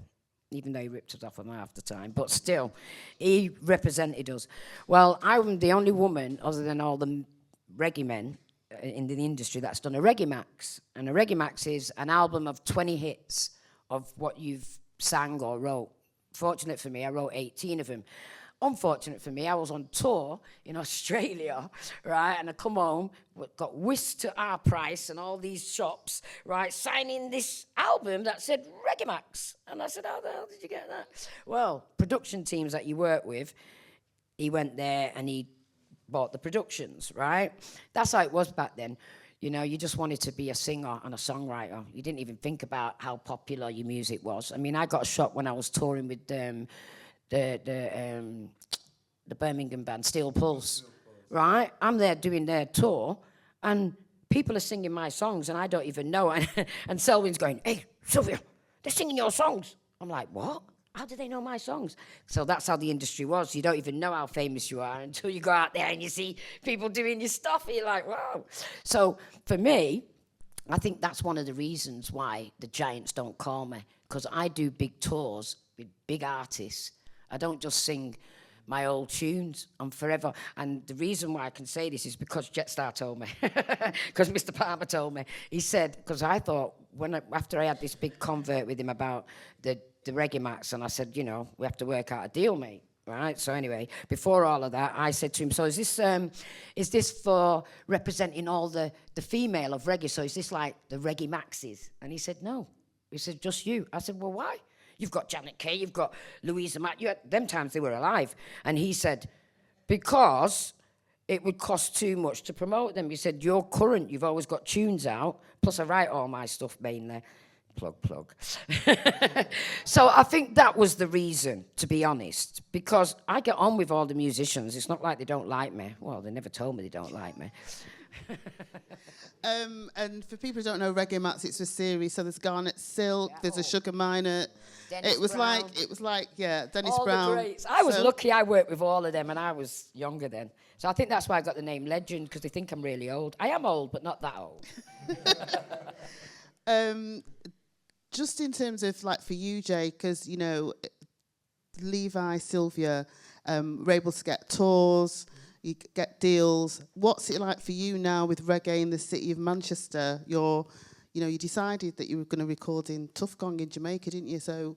even though he ripped us off on half the time. But still, he represented us. Well, I'm the only woman, other than all the reggae men in the industry, that's done a Reggae Max. And a Reggae Max is an album of 20 hits of what you've sang or wrote. Fortunate for me, I wrote 18 of them. Unfortunate for me, I was on tour in Australia, right? And I come home, got whisked to our price and all these shops, right, signing this album that said Reggae Max. And I said, "How the hell did you get that?" Well, production teams that you work with, he went there and he bought the productions, right? That's how it was back then. You know, you just wanted to be a singer and a songwriter. You didn't even think about how popular your music was. I mean, I got a shock when I was touring with the Birmingham band, Steel Pulse, right? I'm there doing their tour, and people are singing my songs, and I don't even know. And Selwyn's going, "Hey, Sylvia, they're singing your songs." I'm like, "What? How do they know my songs?" So that's how the industry was. You don't even know how famous you are until you go out there and you see people doing your stuff. And you're like, wow. So for me, I think that's one of the reasons why the Giants don't call me, because I do big tours with big artists. I don't just sing my old tunes. I'm forever. And the reason why I can say this is because Jetstar told me, because Mr. Palmer told me. He said, because I thought, after I had this big convert with him about the Reggae Max, and I said, "You know, we have to work out a deal, mate." Right? So anyway, before all of that, I said to him, "So is this for representing all the female of reggae? So is this like the Reggae Maxes?" And he said, "No." He said, "Just you." I said, "Well, why? You've got Janet Kay, you've got Louisa Mack. Them times they were alive." And he said, "Because it would cost too much to promote them." He said, "You're current, you've always got tunes out, plus I write all my stuff mainly." Plug. So I think that was the reason, to be honest, because I get on with all the musicians. It's not like they don't like me. Well, they never told me they don't like me. And for people who don't know Reggae Max, it's a series. So there's Garnet Silk, there's a Sugar Minor. Dennis It was Brown. like, Dennis All Brown. the greats. I was lucky I worked with all of them, and I was younger then. So I think that's why I got the name Legend, because they think I'm really old. I am old, but not that old. Just in terms of, like, for you, Jay, because, you know, Levi, Sylvia, were able to get tours, you get deals. What's it like for you now with reggae in the city of Manchester? You decided that you were going to record in Tuffgong in Jamaica, didn't you? So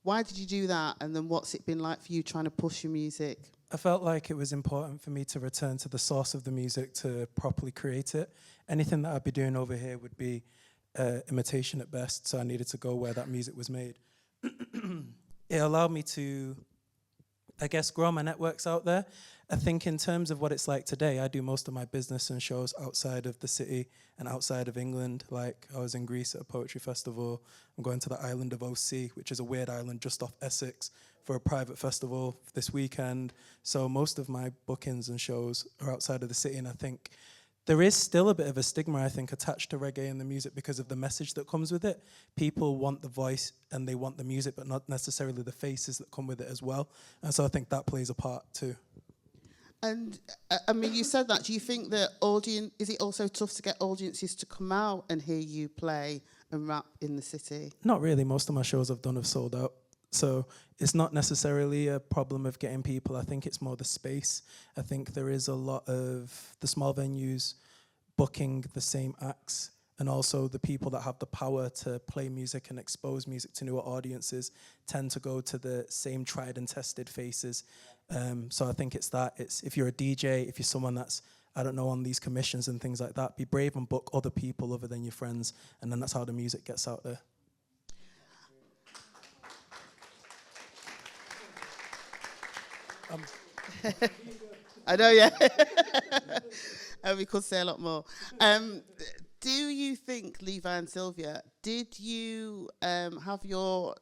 why did you do that? And then what's it been like for you trying to push your music? I felt like it was important for me to return to the source of the music to properly create it. Anything that I'd be doing over here would be imitation at best, so I needed to go where that music was made. It allowed me to, I guess, grow my networks out there. I think in terms of what it's like today, I do most of my business and shows outside of the city and outside of England. Like, I was in Greece at a poetry festival. I'm going to the island of OC, which is a weird island just off Essex, for a private festival this weekend. So most of my bookings and shows are outside of the city, and I think there is still a bit of a stigma, I think, attached to reggae and the music because of the message that comes with it. People want the voice and they want the music, but not necessarily the faces that come with it as well. And so I think that plays a part too. And I mean, you said that. Do you think that is it also tough to get audiences to come out and hear you play and rap in the city? Not really. Most of my shows I've done have sold out. So it's not necessarily a problem of getting people. I think it's more the space. I think there is a lot of the small venues booking the same acts, and also the people that have the power to play music and expose music to newer audiences tend to go to the same tried and tested faces. So I think it's that. It's if you're a DJ, if you're someone that's, I don't know, on these commissions and things like that, be brave and book other people other than your friends, and then that's how the music gets out there. I know, yeah. We could say a lot more. Do you think, Levi and Sylvia, did you have your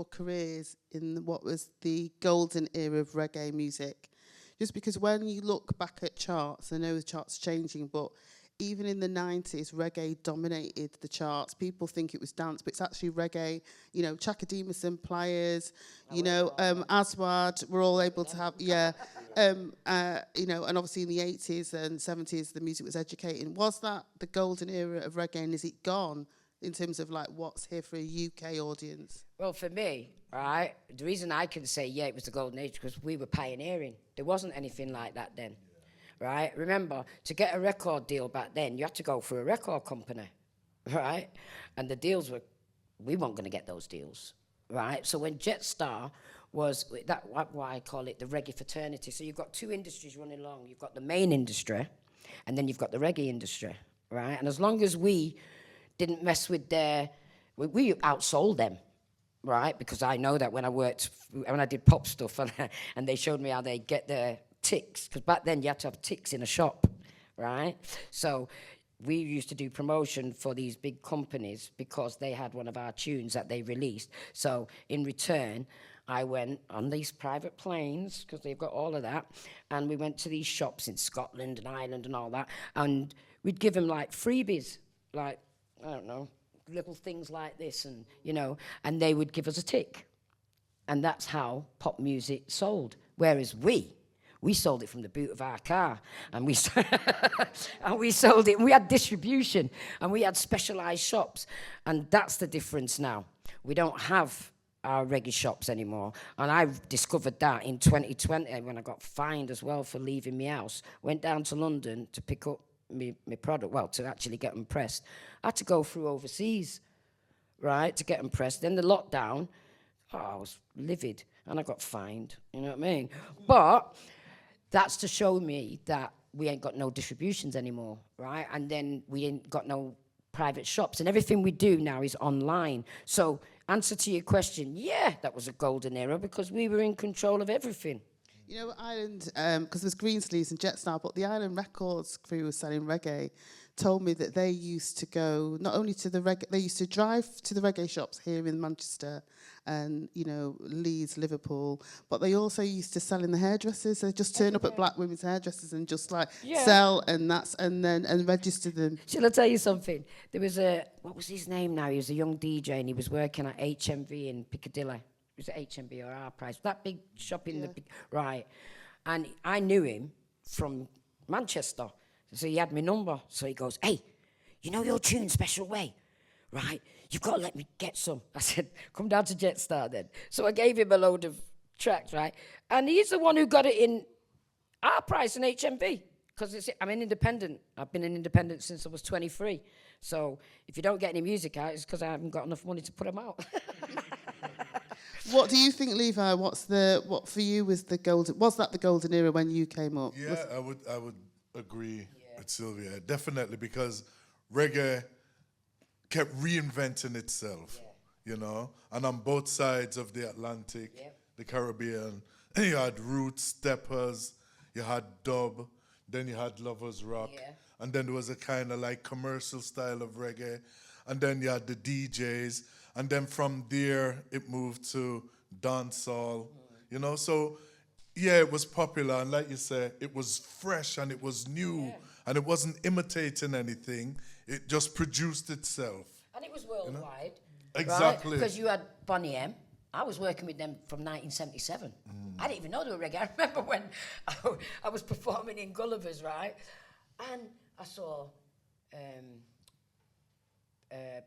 careers in what was the golden era of reggae music? Just because when you look back at charts, I know the charts are changing, but even in the 90s, reggae dominated the charts. People think it was dance, but it's actually reggae. You know, Chaka Demus and Pliers, Aswad, we're all able to have, and obviously in the 80s and 70s, the music was educating. Was that the golden era of reggae, and is it gone in terms of like what's here for a UK audience? Well, for me, right, the reason I can say, it was the golden age, because we were pioneering. There wasn't anything like that then. Right? Remember, to get a record deal back then, you had to go through a record company, right? And the deals we weren't going to get those deals, right? So when Jetstar was, why I call it the reggae fraternity. So you've got two industries running along. You've got the main industry, and then you've got the reggae industry, right? And as long as we didn't mess with we outsold them, right? Because I know that when I did pop stuff, and they showed me how they get their ticks, because back then you had to have ticks in a shop, right? So we used to do promotion for these big companies because they had one of our tunes that they released. So in return, I went on these private planes, because they've got all of that, and we went to these shops in Scotland and Ireland and all that, and we'd give them like freebies, like, I don't know, little things like this, and and they would give us a tick. And that's how pop music sold. Whereas we sold it from the boot of our car, and we sold it, and we had distribution, and we had specialised shops, and that's the difference now. We don't have our reggae shops anymore, and I discovered that in 2020 when I got fined as well for leaving my house. Went down to London to pick up my product, to actually get them pressed. I had to go through overseas, right, to get them pressed. Then the lockdown, I was livid, and I got fined, you know what I mean? But that's to show me that we ain't got no distributions anymore, right? And then we ain't got no private shops, and everything we do now is online. So, answer to your question, that was a golden era because we were in control of everything. You know, Ireland, because there's Greensleeves and Jetstar, but the Island Records crew was selling reggae, told me that they used to go not only to the reggae, they used to drive to the reggae shops here in Manchester and, Leeds, Liverpool, but they also used to sell in the hairdressers. They just turn up at black women's hairdressers and just sell and register them. Shall I tell you something? There was what was his name now? He was a young DJ and he was working at HMV in Piccadilly. It was at HMV or our price. That big shop in right. And I knew him from Manchester. So he had my number. So he goes, hey, you know your tune, Special Way, right? You've got to let me get some. I said, come down to Jetstar then. So I gave him a load of tracks, right? And he's the one who got it in our price in HMV. Because I'm an independent. I've been an independent since I was 23. So if you don't get any music out, it's because I haven't got enough money to put them out. What do you think, Levi? What for you was the golden era when you came up? Yeah, I would agree with Sylvia, definitely, because reggae kept reinventing itself, and on both sides of the Atlantic, the Caribbean, you had roots, steppers, you had dub, then you had lovers rock, and then there was a kind of like commercial style of reggae, and then you had the DJs, and then from there it moved to dancehall, so it was popular, and like you said, it was fresh and it was new, and it wasn't imitating anything. It just produced itself. And it was worldwide. Exactly. Because you had Bonnie M. I was working with them from 1977. I didn't even know they were reggae. I remember when I was performing in Gulliver's, right? And I saw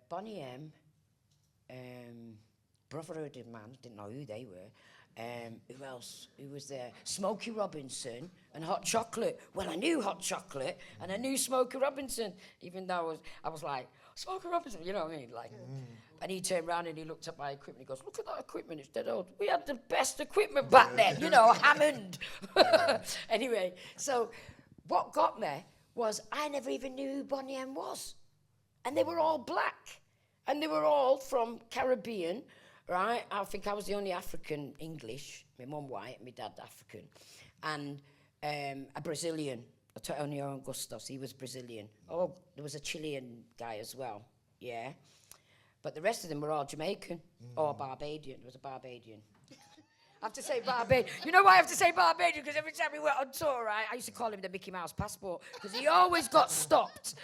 Bonnie M, Brotherhood of Man, didn't know who they were. Who else? Who was there? Smokey Robinson and Hot Chocolate. Well, I knew Hot Chocolate and I knew Smokey Robinson, even though I was like, Smokey Robinson, you know what I mean? Like, and he turned around and he looked at my equipment. He goes, look at that equipment, it's dead old. We had the best equipment back then, you know, Hammond. Anyway, so what got me was I never even knew who Bonnie M was. And they were all black. And they were all from Caribbean, right? I think I was the only African English. My mum white, my dad African. And a Brazilian, Antonio Augustos, he was Brazilian. Oh, there was a Chilean guy as well, yeah. But the rest of them were all Jamaican or Barbadian. There was a Barbadian. I have to say Barbadian. You know why I have to say Barbadian? Because every time we went on tour, right, I used to call him the Mickey Mouse passport because he always got stopped.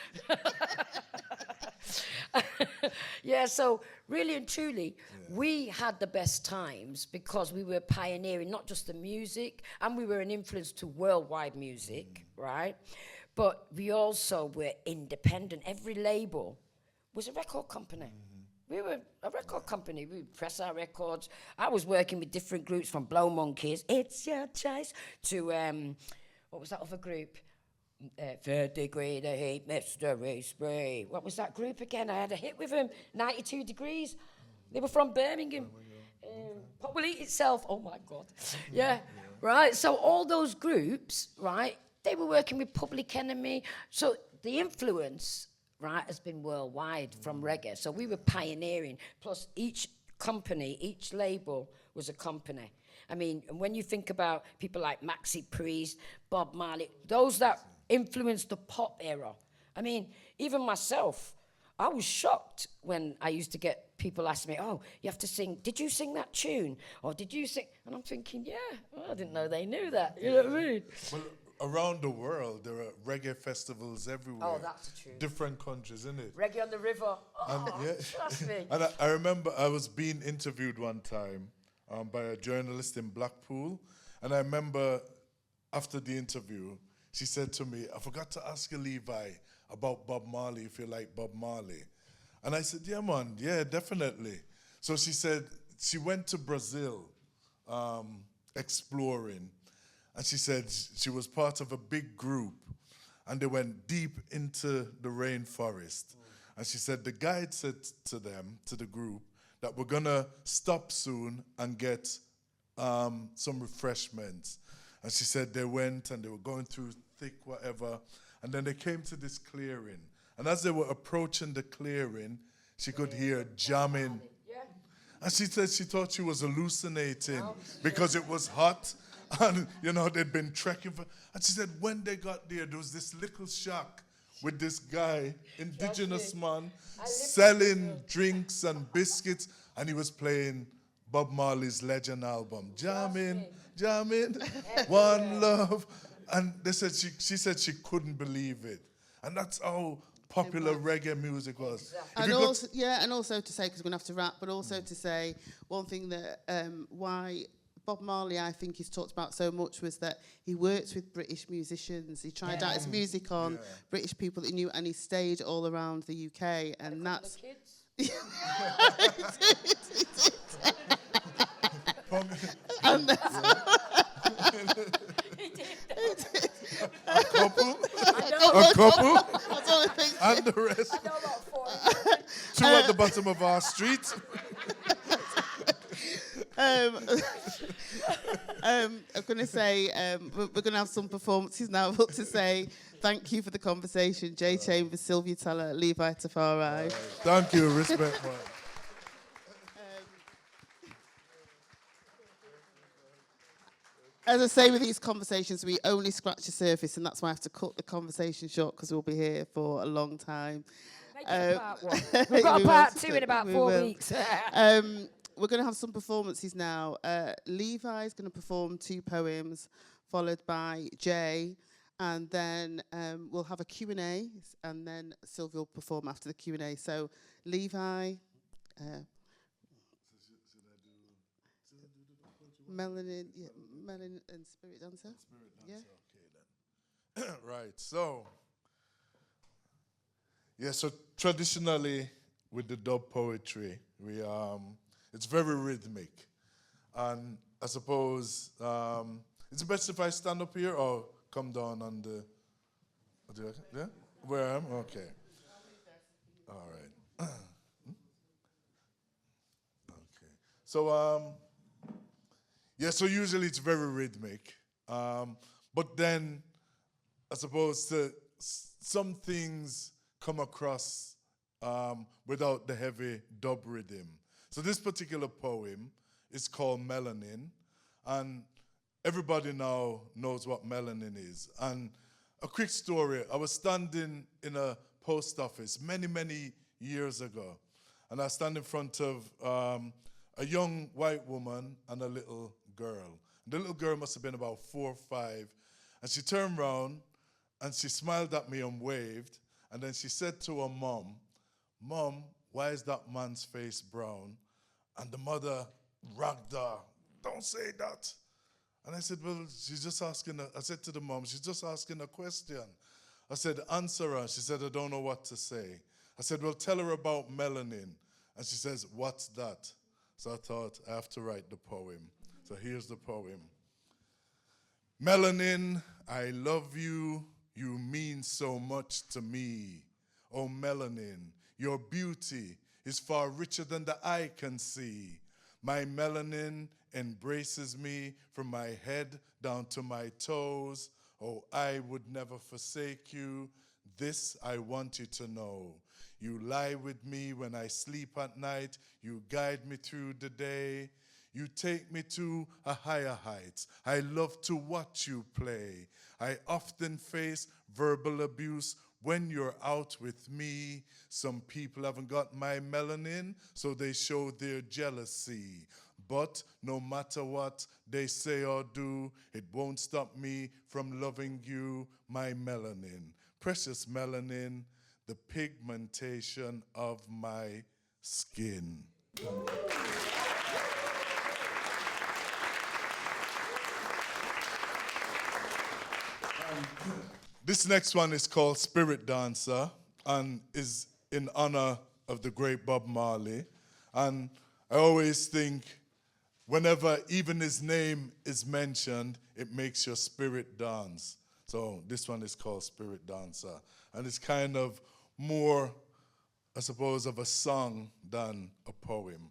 Yeah, so really and truly, we had the best times because we were pioneering not just the music, and we were an influence to worldwide music, right? But we also were independent. Every label was a record company. We were a record company. We would press our records. I was working with different groups from Blow Monkeys, It's Your Choice, to, what was that other group? Third Degree, The Heat, Mystery Spray. What was that group again? I had a hit with them, 92 Degrees. They were from Birmingham. Pop Will Eat Itself. Oh, my God. Yeah, right? So all those groups, right, they were working with Public Enemy. So the influence, right, has been worldwide from reggae. So we were pioneering. Plus, each company, each label was a company. I mean, and when you think about people like Maxi Priest, Bob Marley, those that influenced the pop era. I mean, even myself, I was shocked when I used to get people ask me, oh, you have to sing, did you sing that tune? Or did you sing? And I'm thinking, yeah, well, I didn't know they knew that. You know what I mean? Well, around the world, there are reggae festivals everywhere. Oh, that's the truth. Different countries, isn't it? Reggae on the River. Oh, trust me. And I remember I was being interviewed one time by a journalist in Blackpool. And I remember after the interview, she said to me, I forgot to ask you, Levi, about Bob Marley, if you like Bob Marley. And I said, yeah, man, yeah, definitely. So she said she went to Brazil exploring. And she said she was part of a big group. And they went deep into the rainforest. And she said the guide said to them, to the group, that we're going to stop soon and get some refreshments. And she said they went and they were going through thick whatever. And then they came to this clearing. And as they were approaching the clearing, she could hear jamming. And she said she thought she was hallucinating because it was hot. And, you know, they'd been trekking for... And she said when they got there was this little shack with this guy, indigenous man, selling drinks and biscuits. And he was playing Bob Marley's Legend album. Jamming, One Love. And they said she said she couldn't believe it. And that's how popular reggae music was. And also, and also to say, because we're going to have to wrap, but also to say one thing that why Bob Marley, I think, is talked about so much was that he worked with British musicians. He tried out his music on British people that he knew, and he stayed all around the UK. And that's... And a couple, and the rest. I know about 4. Two at the bottom of our street. I'm going to say we're going to have some performances now, but to say thank you for the conversation, J.Chambers, Sylvia Tella, Levi, Tafari. Thank you, respect, man. As I say with these conversations, we only scratch the surface, and that's why I have to cut the conversation short, because we'll be here for a long time. Make it a part 1. We've got a part 2 in about 4 weeks. We're going to have some performances now. Levi's going to perform 2 poems, followed by Jay, and then we'll have a Q&A, and then Sylvia will perform after the Q&A. So Levi, Melanin, yeah, Melanin and Spirit Dancer. Spirit Dancer, okay then. Right, so, yeah, so traditionally with the dub poetry, it's very rhythmic. And I suppose, it's best if I stand up here or come down on the, yeah? Where I am? Okay. All right. Okay. So, yeah, so usually it's very rhythmic. But then, I suppose some things come across without the heavy dub rhythm. So this particular poem is called Melanin, and everybody now knows what melanin is. And a quick story, I was standing in a post office many, many years ago, and I stand in front of a young white woman and a little girl. The little girl must have been about 4 or 5, and she turned around and she smiled at me and waved, and then she said to her mom, "Mom, why is that man's face brown?" And the mother ragged her, "Don't say that." And I said, "Well, she's just asking," I said to the mom, "She's just asking a question." I said, "Answer her." She said, "I don't know what to say." I said, "Well, tell her about melanin." And she says, "What's that?" So I thought, I have to write the poem. So here's the poem. Melanin, I love you. You mean so much to me. Oh, melanin, your beauty is far richer than the eye can see. My melanin embraces me from my head down to my toes. Oh, I would never forsake you. This I want you to know. You lie with me when I sleep at night. You guide me through the day. You take me to a higher heights. I love to watch you play. I often face verbal abuse when you're out with me. Some people haven't got my melanin, so they show their jealousy. But no matter what they say or do, it won't stop me from loving you, my melanin. Precious melanin, the pigmentation of my skin. This next one is called Spirit Dancer and is in honor of the great Bob Marley. And I always think whenever even his name is mentioned, it makes your spirit dance. So this one is called Spirit Dancer. And it's kind of more, I suppose, of a song than a poem.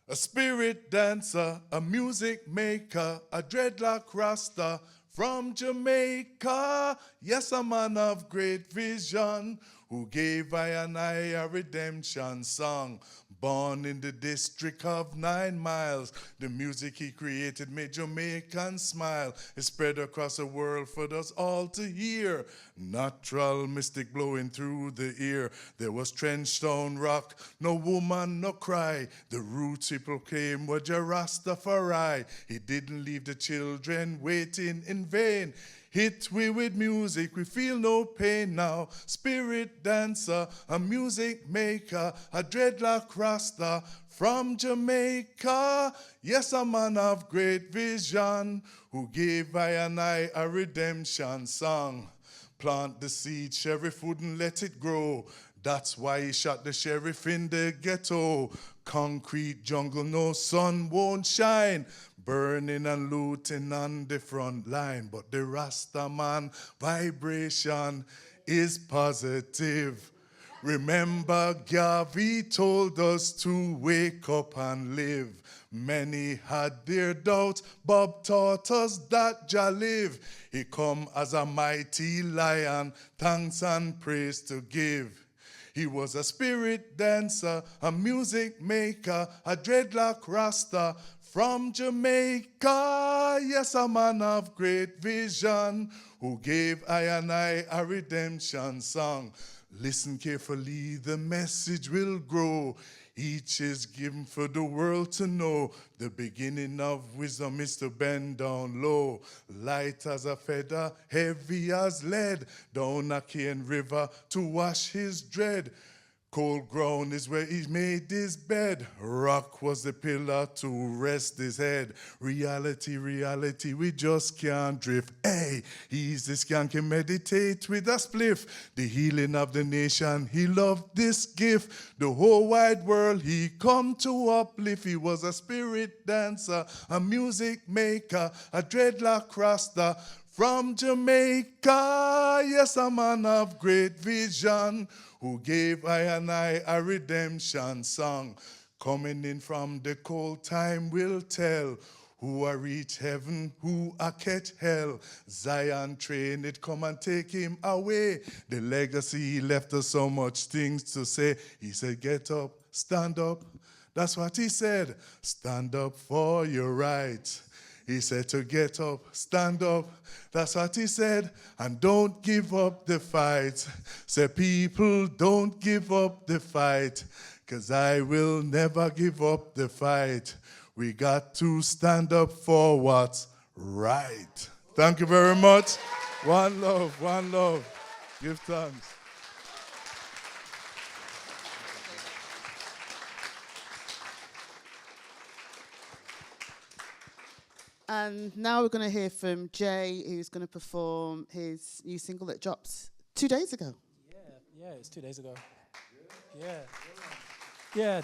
A spirit dancer, a music maker, a dreadlock rasta from Jamaica. Yes, a man of great vision who gave I and I a redemption song. Born in the district of 9 miles, the music he created made Jamaicans smile. It spread across the world for us all to hear. Natural mystic blowing through the ear. There was trench stone rock, no woman, no cry. The roots he proclaimed were Rastafari. He didn't leave the children waiting in vain. Hit we with music, we feel no pain now. Spirit dancer, a music maker, a dreadlock rasta from Jamaica. Yes, a man of great vision who gave I and I a redemption song. Plant the seed, sheriff wouldn't let it grow. That's why he shot the sheriff in the ghetto. Concrete jungle, no sun won't shine. Burning and looting on the front line. But the Rasta man vibration is positive. Remember, Gavi told us to wake up and live. Many had their doubts. Bob taught us that Jah live. He come as a mighty lion, thanks and praise to give. He was a spirit dancer, a music maker, a dreadlock rasta from Jamaica. Yes, a man of great vision who gave I and I a redemption song. Listen carefully, the message will grow. Each is given for the world to know. The beginning of wisdom is to bend down low. Light as a feather, heavy as lead. Down a Cane River to wash his dread. Cold ground is where he made his bed. Rock was the pillar to rest his head. Reality, reality, we just can't drift. Hey, he's the skank and meditate with a spliff. The healing of the nation, he loved this gift. The whole wide world he come to uplift. He was a spirit dancer, a music maker, a dreadlock rasta. From Jamaica, yes, a man of great vision, who gave I and I a redemption song. Coming in from the cold time will tell, who a reach heaven, who a catch hell. Zion train it, come and take him away. The legacy he left us so much things to say. He said, get up, stand up. That's what he said. Stand up for your rights. He said to get up, stand up. That's what he said. And don't give up the fight. Say, people, don't give up the fight. Because I will never give up the fight. We got to stand up for what's right. Thank you very much. One love, one love. Give thanks. And now we're going to hear from Jay, who's going to perform his new single that drops 2 days ago. Yeah, it's 2 days ago. Yeah.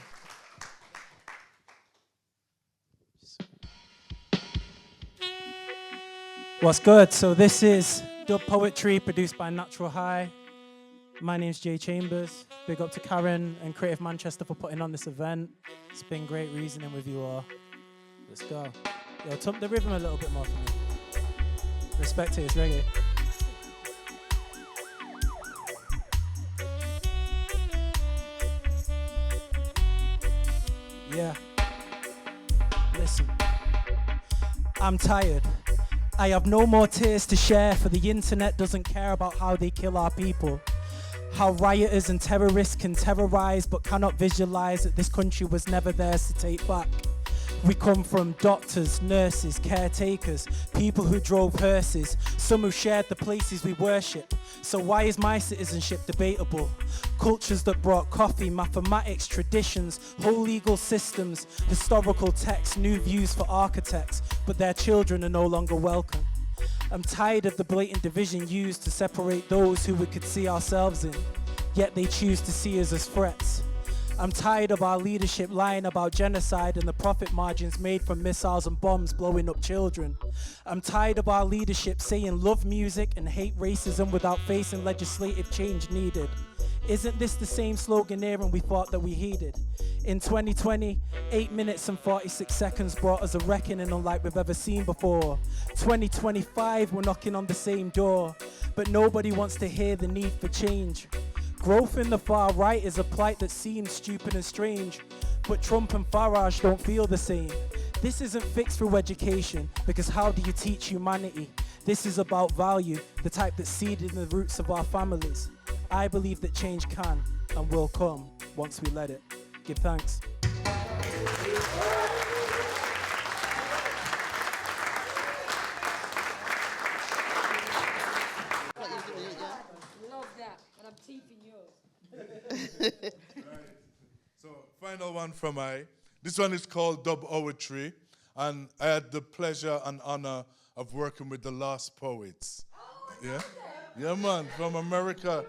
What's good? So this is Dub-Poetry, produced by Natural High. My name's J.Chambers. Big up to Karen and Creative Manchester for putting on this event. It's been great reasoning with you all. Let's go. Yo, tump the rhythm a little bit more for me. Respect it, it's reggae. Yeah. Listen. I'm tired. I have no more tears to share, for the internet doesn't care about how they kill our people. How rioters and terrorists can terrorize but cannot visualize that this country was never theirs to take back. We come from doctors, nurses, caretakers, people who drove hearses, some who shared the places we worship. So why is my citizenship debatable? Cultures that brought coffee, mathematics, traditions, whole legal systems, historical texts, new views for architects, but their children are no longer welcome. I'm tired of the blatant division used to separate those who we could see ourselves in, yet they choose to see us as threats. I'm tired of our leadership lying about genocide and the profit margins made from missiles and bombs blowing up children. I'm tired of our leadership saying love music and hate racism without facing legislative change needed. Isn't this the same slogan era we thought that we heeded? In 2020, 8 minutes and 46 seconds brought us a reckoning unlike we've ever seen before. 2025, we're knocking on the same door, but nobody wants to hear the need for change. Growth in the far right is a plight that seems stupid and strange, but Trump and Farage don't feel the same. This isn't fixed through education, because how do you teach humanity? This is about value, the type that's seeded in the roots of our families. I believe that change can and will come once we let it. Give thanks. Love that, and I'm teething yours. Right. So, final one from I. This one is called Dub-Poetry, and I had the pleasure and honor of working with the Lost Poets. Yeah, man, from America.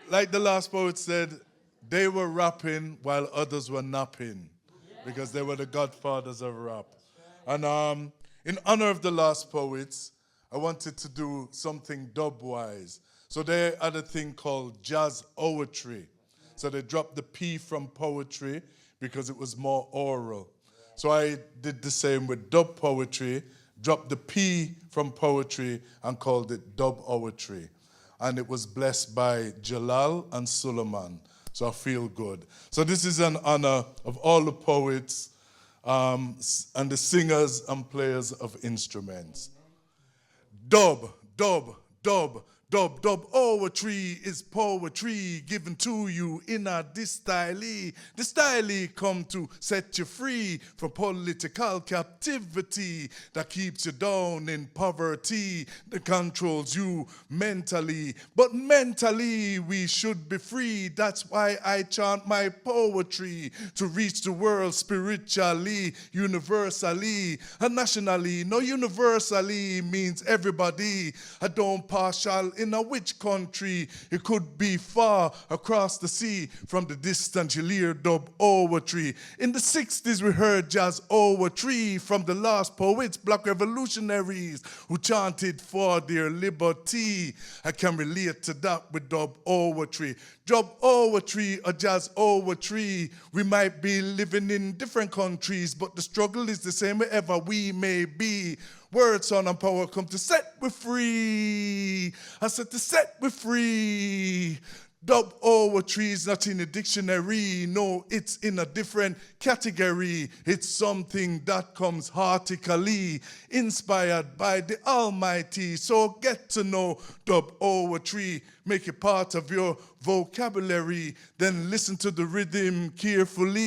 Like the Lost Poets said, they were rapping while others were napping, because they were the godfathers of rap. And in honor of the Lost Poets, I wanted to do something dub-wise. So they had a thing called jazz-poetry. So they dropped the P from poetry because it was more oral. So I did the same with dub-poetry, dropped the P from poetry and called it dub-poetry. And it was blessed by Jalal and Suleiman. So I feel good. So this is an honor of all the poets and the singers and players of instruments. Dub, dub, dub, Dub-Poetry is poetry given to you in a this style. The style come to set you free from political captivity that keeps you down in poverty, that controls you mentally. But mentally we should be free. That's why I chant my poetry to reach the world spiritually, universally, and nationally. No, universally means everybody. I don't partial in a which country. It could be far across the sea. From the distance you'll hear dub poetry. In the 60s we heard jazz poetry from the lost poets, black revolutionaries who chanted for their liberty. I can relate to that with dub poetry. Dub poetry or jazz poetry. We might be living in different countries, but the struggle is the same wherever we may be. Words, sound, and power come to set we free. I said to set we free. Dub poetry is not in a dictionary. No, it's in a different category. It's something that comes heartically, inspired by the Almighty. So get to know dub poetry. Make it part of your vocabulary. Then listen to the rhythm carefully.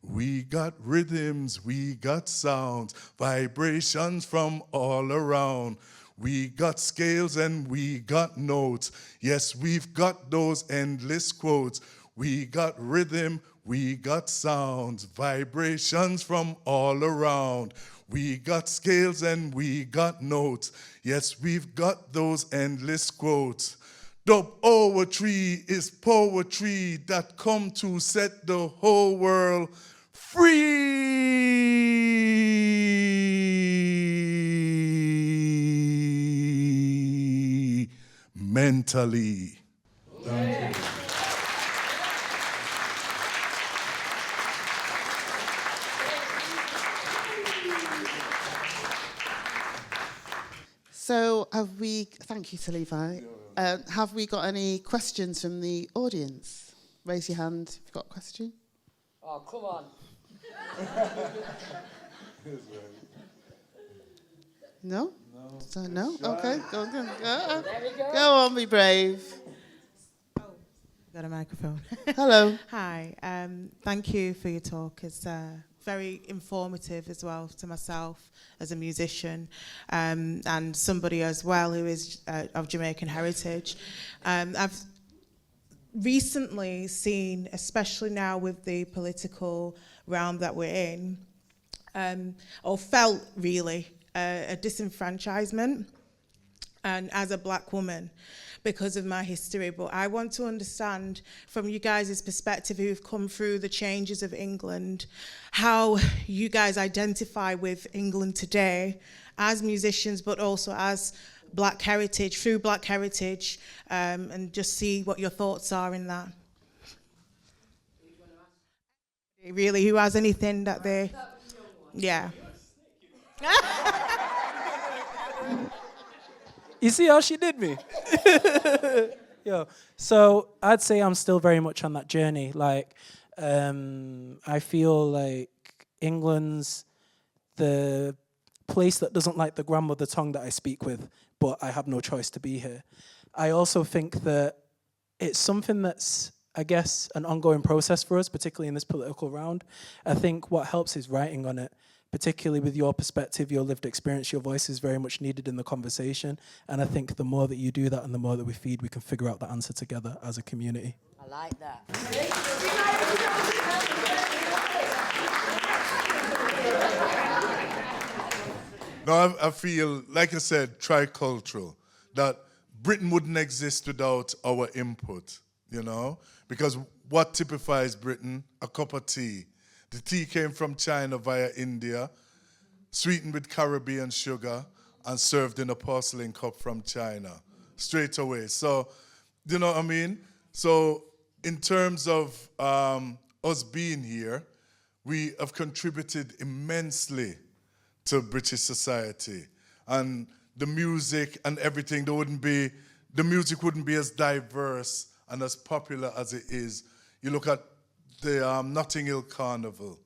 We got rhythms, we got sounds, vibrations from all around. We got scales and we got notes. Yes, we've got those endless quotes. We got rhythm, we got sounds, vibrations from all around. We got scales and we got notes. Yes, we've got those endless quotes. Dub poetry is poetry that come to set the whole world free mentally. Thank you. So thank you to Levi. Have we got any questions from the audience? Raise your hand if you've got a question. Oh, come on. No? So, no? Okay. Go There we go. Go on, be brave. Got a microphone. Hello. Hi. Thank you for your talk. It's very informative as well to myself as a musician and somebody as well who is of Jamaican heritage. I've recently seen, especially now with the political realm that we're in, or felt really a disenfranchisement, and as a black woman, because of my history. But I want to understand from you guys' perspective, who've come through the changes of England, how you guys identify with England today as musicians, but also as black heritage, through black heritage, and just see what your thoughts are in that. Really, who has anything that they... Yeah. You see how she did me? Yo, so I'd say I'm still very much on that journey. Like, I feel like England's the place that doesn't like the grandmother tongue that I speak with, but I have no choice to be here. I also think that it's something that's, I guess, an ongoing process for us, particularly in this political round. I think what helps is writing on it, particularly with your perspective, your lived experience. Your voice is very much needed in the conversation. And I think the more that you do that and the more that we feed, we can figure out the answer together as a community. I like that. No, I feel, like I said, tricultural, that Britain wouldn't exist without our input, you know? Because what typifies Britain? A cup of tea. The tea came from China via India, sweetened with Caribbean sugar, and served in a porcelain cup from China, straight away. So, you know what I mean? So, in terms of us being here, we have contributed immensely to British society. And the music and everything, the music wouldn't be as diverse and as popular as it is. You look at the Notting Hill Carnival,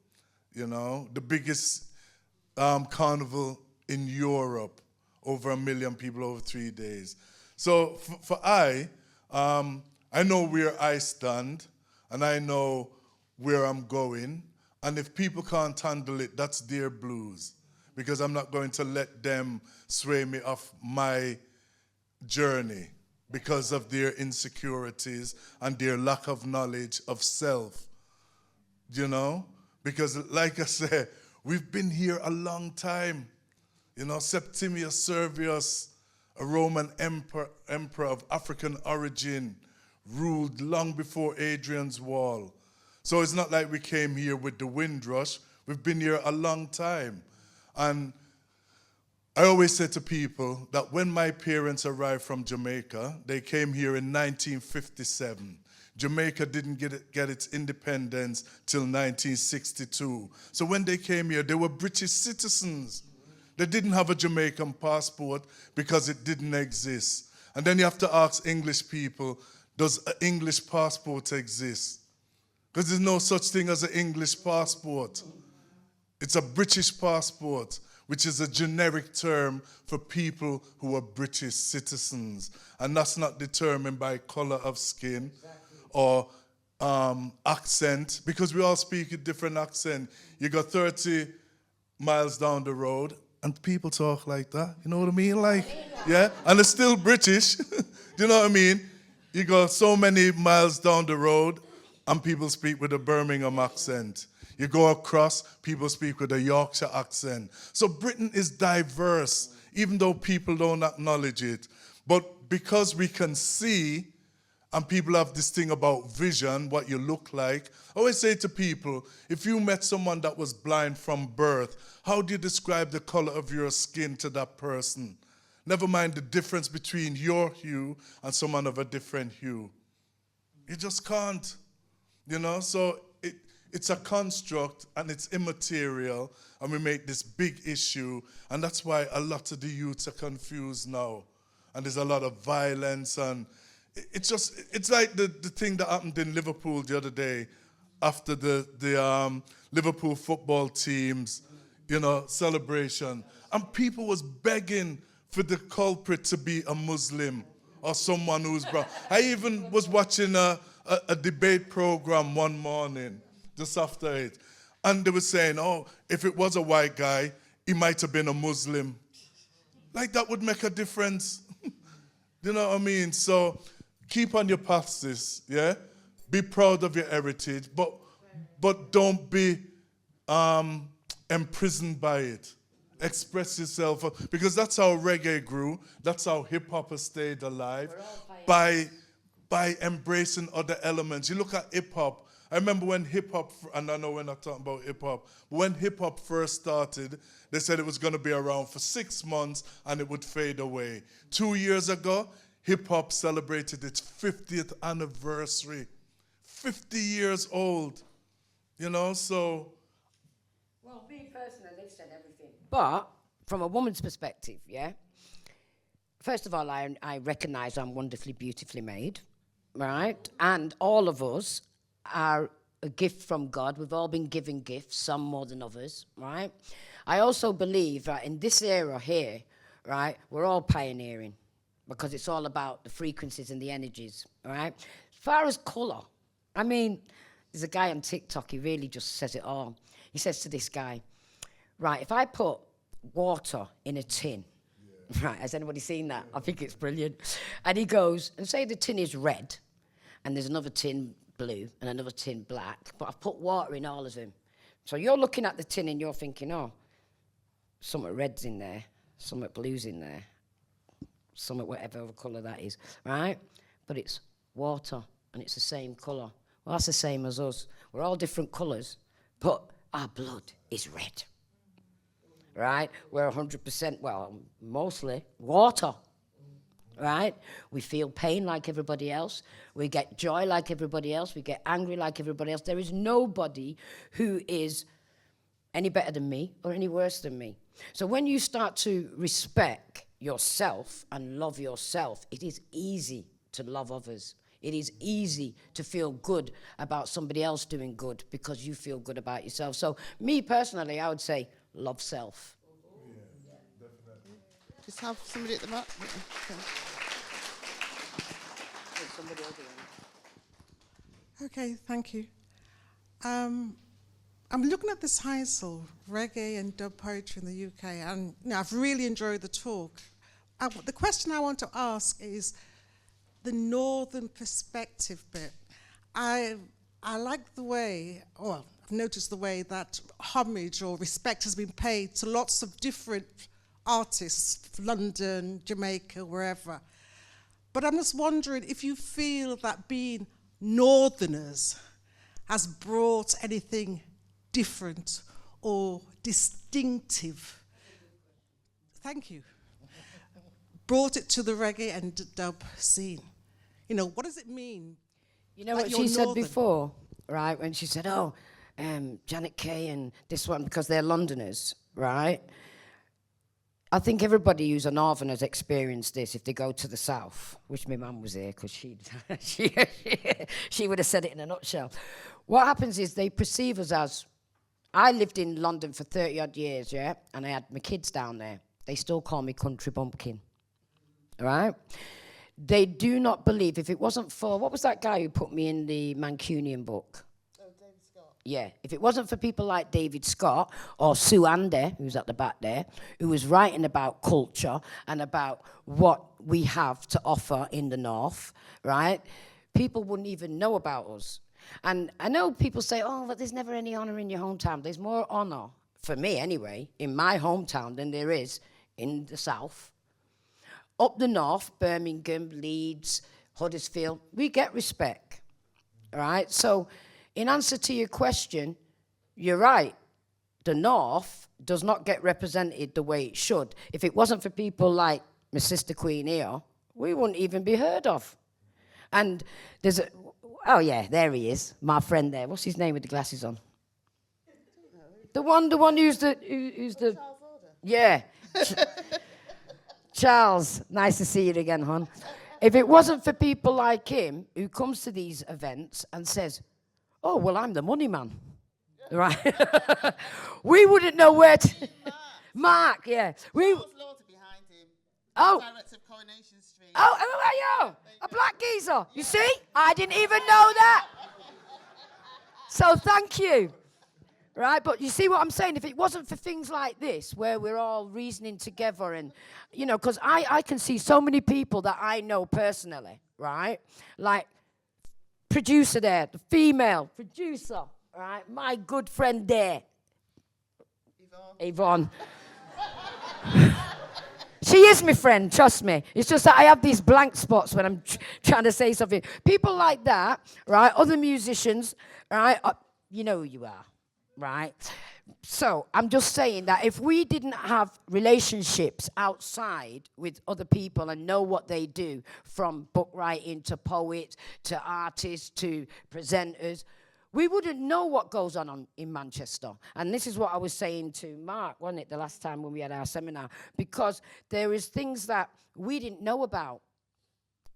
you know, the biggest carnival in Europe, over 1 million people over 3 days. So for I know where I stand, and I know where I'm going. And if people can't handle it, that's their blues. Because I'm not going to let them sway me off my journey because of their insecurities and their lack of knowledge of self. You know? Because like I said, we've been here a long time. You know, Septimius Servius, a Roman emperor of African origin, ruled long before Hadrian's Wall. So it's not like we came here with the Windrush. We've been here a long time. And I always say to people that when my parents arrived from Jamaica, they came here in 1957. Jamaica didn't get its independence till 1962. So when they came here, they were British citizens. They didn't have a Jamaican passport because it didn't exist. And then you have to ask English people, does an English passport exist? Because there's no such thing as an English passport. It's a British passport, which is a generic term for people who are British citizens. And that's not determined by color of skin or accent, because we all speak a different accent. You go 30 miles down the road, and people talk like that. You know what I mean? Like, yeah? And it's still British. Do you know what I mean? You go so many miles down the road, and people speak with a Birmingham accent. You go across, people speak with a Yorkshire accent. So Britain is diverse, even though people don't acknowledge it. But because we can see, and people have this thing about vision, what you look like, I always say to people, if you met someone that was blind from birth, how do you describe the color of your skin to that person? Never mind the difference between your hue and someone of a different hue. You just can't. You know, so it's a construct and it's immaterial, and we make this big issue, and that's why a lot of the youths are confused now. And there's a lot of violence, and it's like the thing that happened in Liverpool the other day after the Liverpool football team's, you know, celebration. And people was begging for the culprit to be a Muslim or someone who's brown. I even was watching a debate program one morning, just after it. And they were saying, oh, if it was a white guy, he might have been a Muslim. Like that would make a difference. You know what I mean? So keep on your path, sis, yeah? Be proud of your heritage, but don't be imprisoned by it. Express yourself, because that's how reggae grew. That's how hip-hop has stayed alive, by embracing other elements. You look at hip-hop. I remember when hip-hop, and I know we're not talking about hip-hop, but when hip-hop first started, they said it was going to be around for 6 months and it would fade away. 2 years ago, hip-hop celebrated its 50th anniversary. 50 years old, you know, so... Well, me personally, they've said everything. But from a woman's perspective, yeah, first of all, I recognise I'm wonderfully, beautifully made, right? And all of us are a gift from God. We've all been given gifts, some more than others, right? I also believe that in this era here, right, we're all pioneering, because it's all about the frequencies and the energies, right? As far as colour, I mean, there's a guy on TikTok, he really just says it all. He says to this guy, right, if I put water in a tin, right, has anybody seen that? I think it's brilliant. And he goes, and say the tin is red, and there's another tin blue, and another tin black, but I've put water in all of them. So you're looking at the tin and you're thinking, oh, something red's in there, something blue's in there, something whatever colour that is, right? But it's water, and it's the same colour. Well, that's the same as us. We're all different colours, but our blood is red, right? We're 100%, well, mostly water, right? We feel pain like everybody else. We get joy like everybody else. We get angry like everybody else. There is nobody who is any better than me or any worse than me. So when you start to respect yourself and love yourself, it is easy to love others. It is easy to feel good about somebody else doing good because you feel good about yourself. So me personally, I would say love self. Just have somebody at the back. Okay, thank you. I'm looking at this title, Reggae and Dub-Poetry in the UK, and I've really enjoyed the talk. The question I want to ask is the northern perspective bit. I like the way, I've noticed the way that homage or respect has been paid to lots of different artists, London, Jamaica, wherever. But I'm just wondering if you feel that being Northerners has brought anything different or distinctive. Thank you. Brought it to the reggae and dub scene. You know, what does it mean? You know what she said before, right? When she said, Janet Kay and this one, because they're Londoners, right? I think everybody who's a northern has experienced this if they go to the south. Wish my mum was here, because she would have said it in a nutshell. What happens is they perceive us as... I lived in London for 30-odd years, yeah? And I had my kids down there. They still call me country bumpkin, right? They do not believe, if it wasn't for... What was that guy who put me in the Mancunian book? Yeah, if it wasn't for people like David Scott or Sue Andy, who's at the back there, who was writing about culture and about what we have to offer in the north, right, people wouldn't even know about us. And I know people say, but there's never any honour in your hometown. There's more honour, for me anyway, in my hometown than there is in the south. Up the north, Birmingham, Leeds, Huddersfield, we get respect, all right? So... in answer to your question, you're right. The North does not get represented the way it should. If it wasn't for people like my sister Queen here, we wouldn't even be heard of. And there's a... Oh, yeah, there he is, my friend there. What's his name with the glasses on? The one who's the... Charles Lauder. Yeah. Charles, nice to see you again, hon. If it wasn't for people like him who comes to these events and says... oh, well, I'm the money man, right? We wouldn't know where to... Mark, yeah. Charles Lauder behind him. Director of Coronation Street. Oh, who are you? A black geezer. You see? I didn't even know that. So thank you. Right, but you see what I'm saying? If it wasn't for things like this, where we're all reasoning together and, you know, because I can see so many people that I know personally, right? Like... producer there, the female producer, right? My good friend there. Yvonne. She is my friend, trust me. It's just that I have these blank spots when I'm trying to say something. People like that, right? Other musicians, right? You know who you are, right? So I'm just saying that if we didn't have relationships outside with other people and know what they do, from book writing to poets to artists to presenters, we wouldn't know what goes on in Manchester. And this is what I was saying to Mark, wasn't it, the last time when we had our seminar? Because there is things that we didn't know about.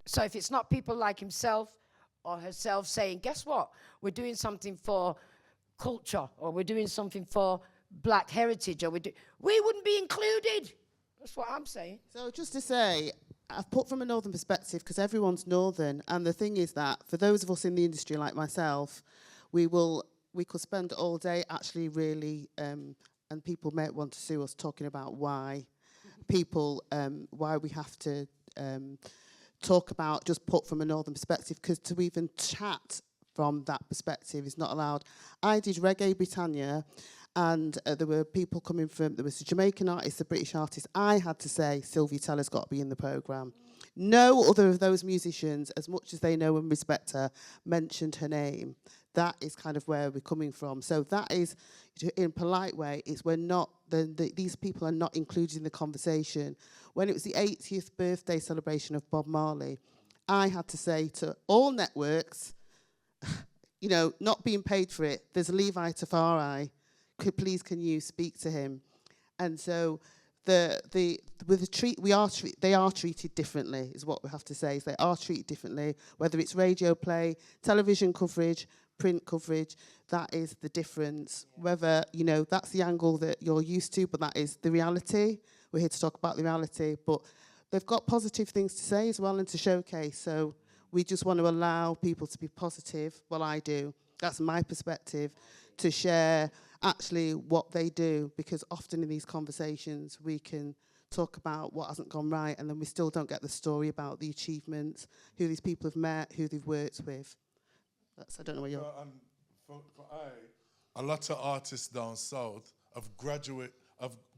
So if it's not people like himself or herself saying, guess what, we're doing something for culture, or we're doing something for black heritage, or we wouldn't be included. That's what I'm saying. So just to say, I've put from a northern perspective because everyone's northern, and the thing is that for those of us in the industry like myself, we could spend all day actually really, and people may want to sue us talking about why we have to talk about, just put from a northern perspective, because to even chat from that perspective is not allowed. I did Reggae Britannia, and there were people coming from, there was a Jamaican artist, a British artist. I had to say, Sylvia Tella's got to be in the programme. No other of those musicians, as much as they know and respect her, mentioned her name. That is kind of where we're coming from. So that is, in a polite way, is we're not, these people are not included in the conversation. When it was the 80th birthday celebration of Bob Marley, I had to say to all networks, you know, not being paid for it, there's Levi Tafari, please can you speak to him? And so they are treated differently, is what we have to say. They are treated differently, whether it's radio play, television coverage, print coverage, that is the difference. Whether, you know, that's the angle that you're used to, but that is the reality. We're here to talk about the reality, but they've got positive things to say as well and to showcase. So we just want to allow people to be positive. Well, I do. That's my perspective, to share actually what they do, because often in these conversations we can talk about what hasn't gone right and then we still don't get the story about the achievements, who these people have met, who they've worked with. I don't know where you're... A lot of artists down south have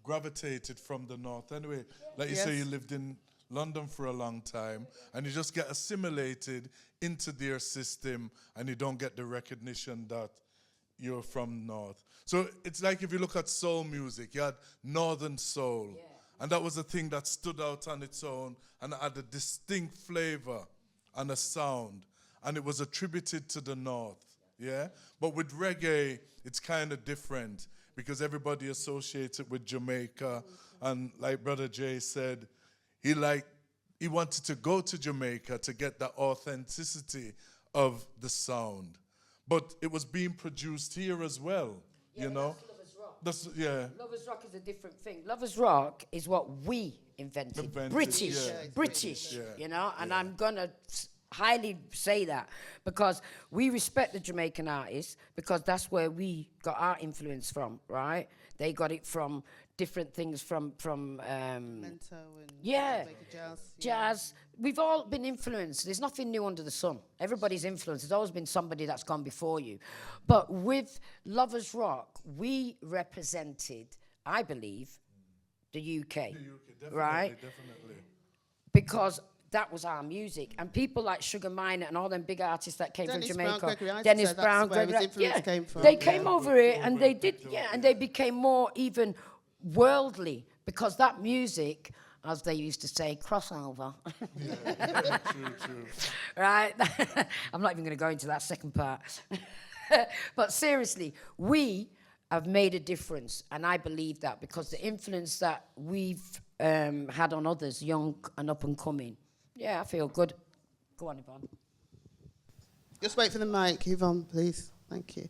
gravitated from the north anyway. Like you say, you lived in London for a long time and you just get assimilated into their system and you don't get the recognition that you're from north. So it's like if you look at soul music, you had northern soul. Yeah. And that was a thing that stood out on its own and had a distinct flavor and a sound. And it was attributed to the north, yeah? But with reggae, it's kind of different because everybody associates it with Jamaica. And like Brother Jay said, he wanted to go to Jamaica to get that authenticity of the sound. But it was being produced here as well, you know? That's, Lovers Rock is a different thing. Lovers Rock is what we invented. British, you know? And I'm going to highly say that because we respect the Jamaican artists because that's where we got our influence from, right? They got it from different things from Mento and jazz. We've all been influenced. There's nothing new under the sun. Everybody's influenced. There's always been somebody that's gone before you. But with Lovers Rock, we represented, I believe, the UK. Definitely, right? Definitely. Because that was our music. And people like Sugar Minott and all them big artists that came Dennis from Jamaica. Brown, Dennis Brown, Gregory, came from. They came over here and they did, and they became more even worldly because that music, as they used to say, crossover. True. Right? I'm not even going to go into that second part. But seriously, we have made a difference, and I believe that because the influence that we've had on others, young and up and coming, I feel good. Go on, Yvonne. Just wait for the mic, Yvonne, please. Thank you.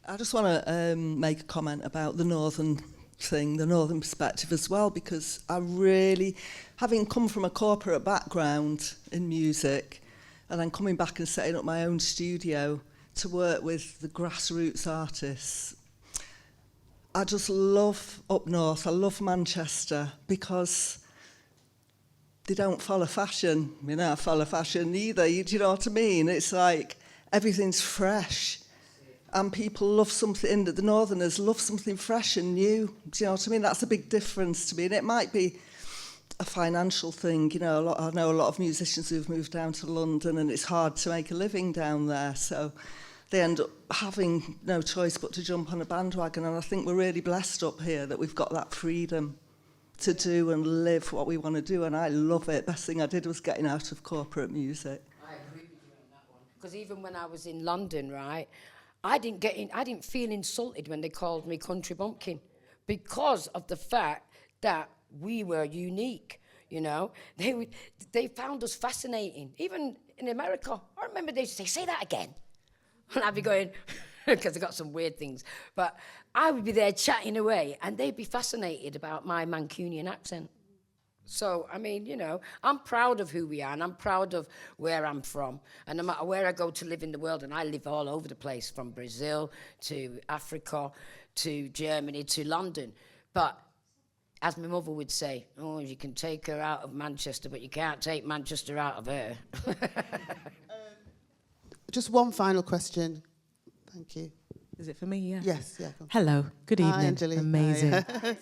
I just want to make a comment about the northern thing, the northern perspective as well, because I really, having come from a corporate background in music and then coming back and setting up my own studio to work with the grassroots artists, I just love up north. I love Manchester because they don't follow fashion. You know, I follow fashion either. Do you know what I mean? It's like everything's fresh. And people love something, the Northerners love something fresh and new. Do you know what I mean? That's a big difference to me. And it might be a financial thing. You know, I know a lot of musicians who've moved down to London and it's hard to make a living down there. So they end up having no choice but to jump on a bandwagon. And I think we're really blessed up here that we've got that freedom to do and live what we want to do. And I love it. Best thing I did was getting out of corporate music. I agree with you on that one. Because even when I was in London, right, I didn't feel insulted when they called me country bumpkin because of the fact that we were unique, you know. They found us fascinating. Even in America, I remember they used to say that again. And I'd be going, because I got some weird things. But I would be there chatting away and they'd be fascinated about my Mancunian accent. So, I mean, you know, I'm proud of who we are and I'm proud of where I'm from. And no matter where I go to live in the world, and I live all over the place, from Brazil to Africa to Germany to London. But as my mother would say, oh, you can take her out of Manchester, but you can't take Manchester out of her. Just one final question. Thank you. Is it for me? Yeah. Yes. Yeah. Hello. Good evening. Hi, Anjali. Amazing. Hi.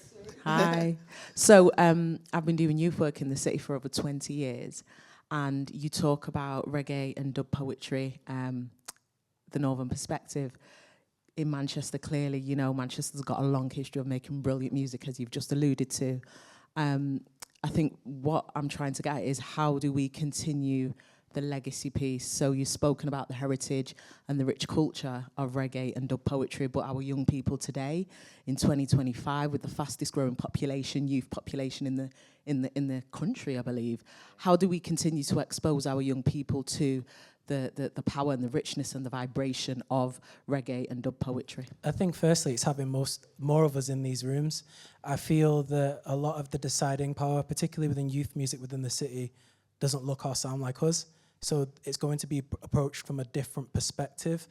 Hi. So I've been doing youth work in the city for over 20 years, and you talk about reggae and dub poetry, the northern perspective. In Manchester, clearly, you know, Manchester's got a long history of making brilliant music, as you've just alluded to. I think what I'm trying to get at is how do we continue the legacy piece? So you've spoken about the heritage and the rich culture of reggae and dub poetry, but our young people today, in 2025, with the fastest growing population, youth population in the country, I believe, how do we continue to expose our young people to the power and the richness and the vibration of reggae and dub poetry? I think firstly it's having more of us in these rooms. I feel that a lot of the deciding power, particularly within youth music within the city, doesn't look or sound like us. So it's going to be approached from a different perspective.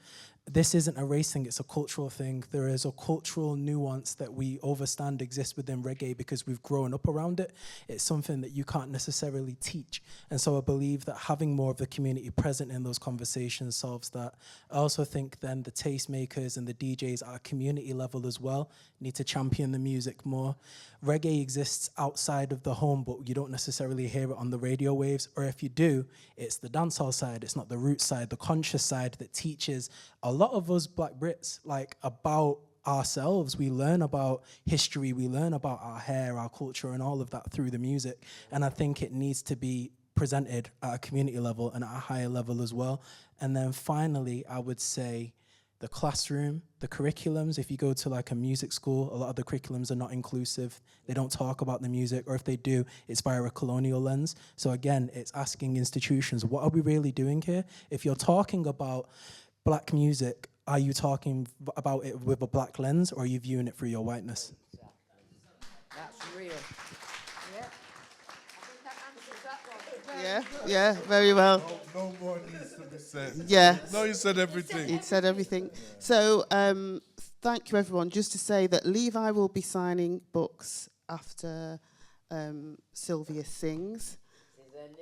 This isn't a race thing, it's a cultural thing. There is a cultural nuance that we overstand exists within reggae because we've grown up around it. It's something that you can't necessarily teach. And so I believe that having more of the community present in those conversations solves that. I also think then the tastemakers and the DJs at a community level as well need to champion the music more. Reggae exists outside of the home, but you don't necessarily hear it on the radio waves, or if you do, it's the dancehall side, it's not the root side, the conscious side that teaches a lot of us Black Brits like about ourselves. We learn about history, we learn about our hair, our culture, and all of that through the music. And I think it needs to be presented at a community level and at a higher level as well. And then finally, I would say the classroom, the curriculums. If you go to like a music school, a lot of the curriculums are not inclusive. They don't talk about the music, or if they do, it's via a colonial lens. So again, it's asking institutions, what are we really doing here? If you're talking about Black music, are you talking about it with a Black lens, or are you viewing it through your whiteness? That's real. Yeah. I think that answers that one. Yeah, very well. No more needs to be said. Yeah. No, you said everything. He said everything. So thank you, everyone. Just to say that Levi will be signing books after Sylvia sings.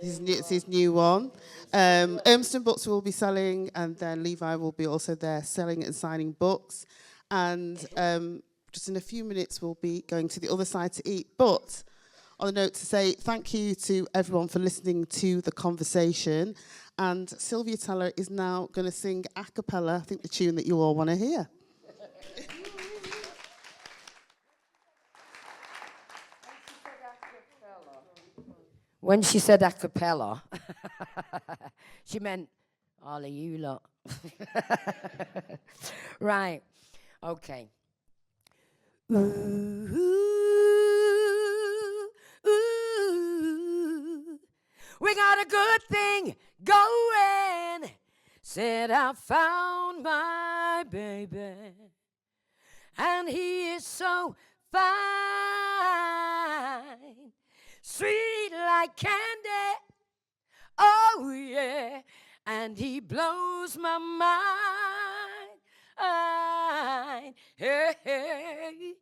It's his new one. Urmston Books will be selling, and then Levi will be also there selling and signing books. And just in a few minutes, we'll be going to the other side to eat. But on a note to say thank you to everyone for listening to the conversation. And Sylvia Tella is now going to sing a cappella, I think the tune that you all want to hear. When she said a cappella, she meant all of you lot. Right. Okay. Ooh, ooh, ooh. We got a good thing going. Said I found my baby, and he is so fine, sweet like candy. Oh yeah, and he blows my mind. Hey, hey.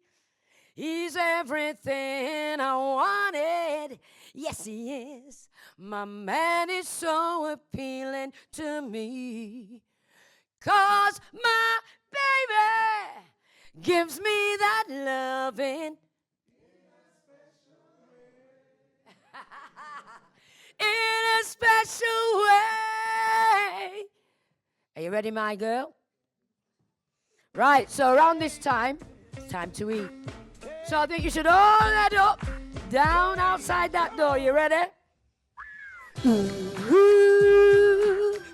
He's everything I wanted. Yes, he is. My man is so appealing to me. 'Cause my baby gives me that loving in a special way. Are you ready, my girl? Right, so around this time, it's time to eat. So I think you should all head up, down outside that door. You ready? Ooh,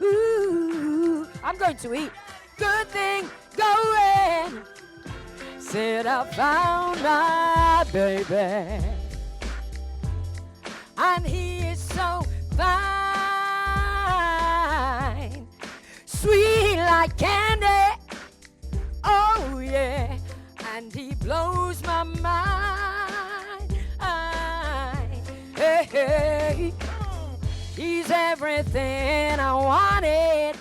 ooh, I'm going to eat. Good thing going. Said I found my baby, and he is so fine, sweet like candy. Oh yeah, and he blows my mind. Hey, hey. He's everything I wanted.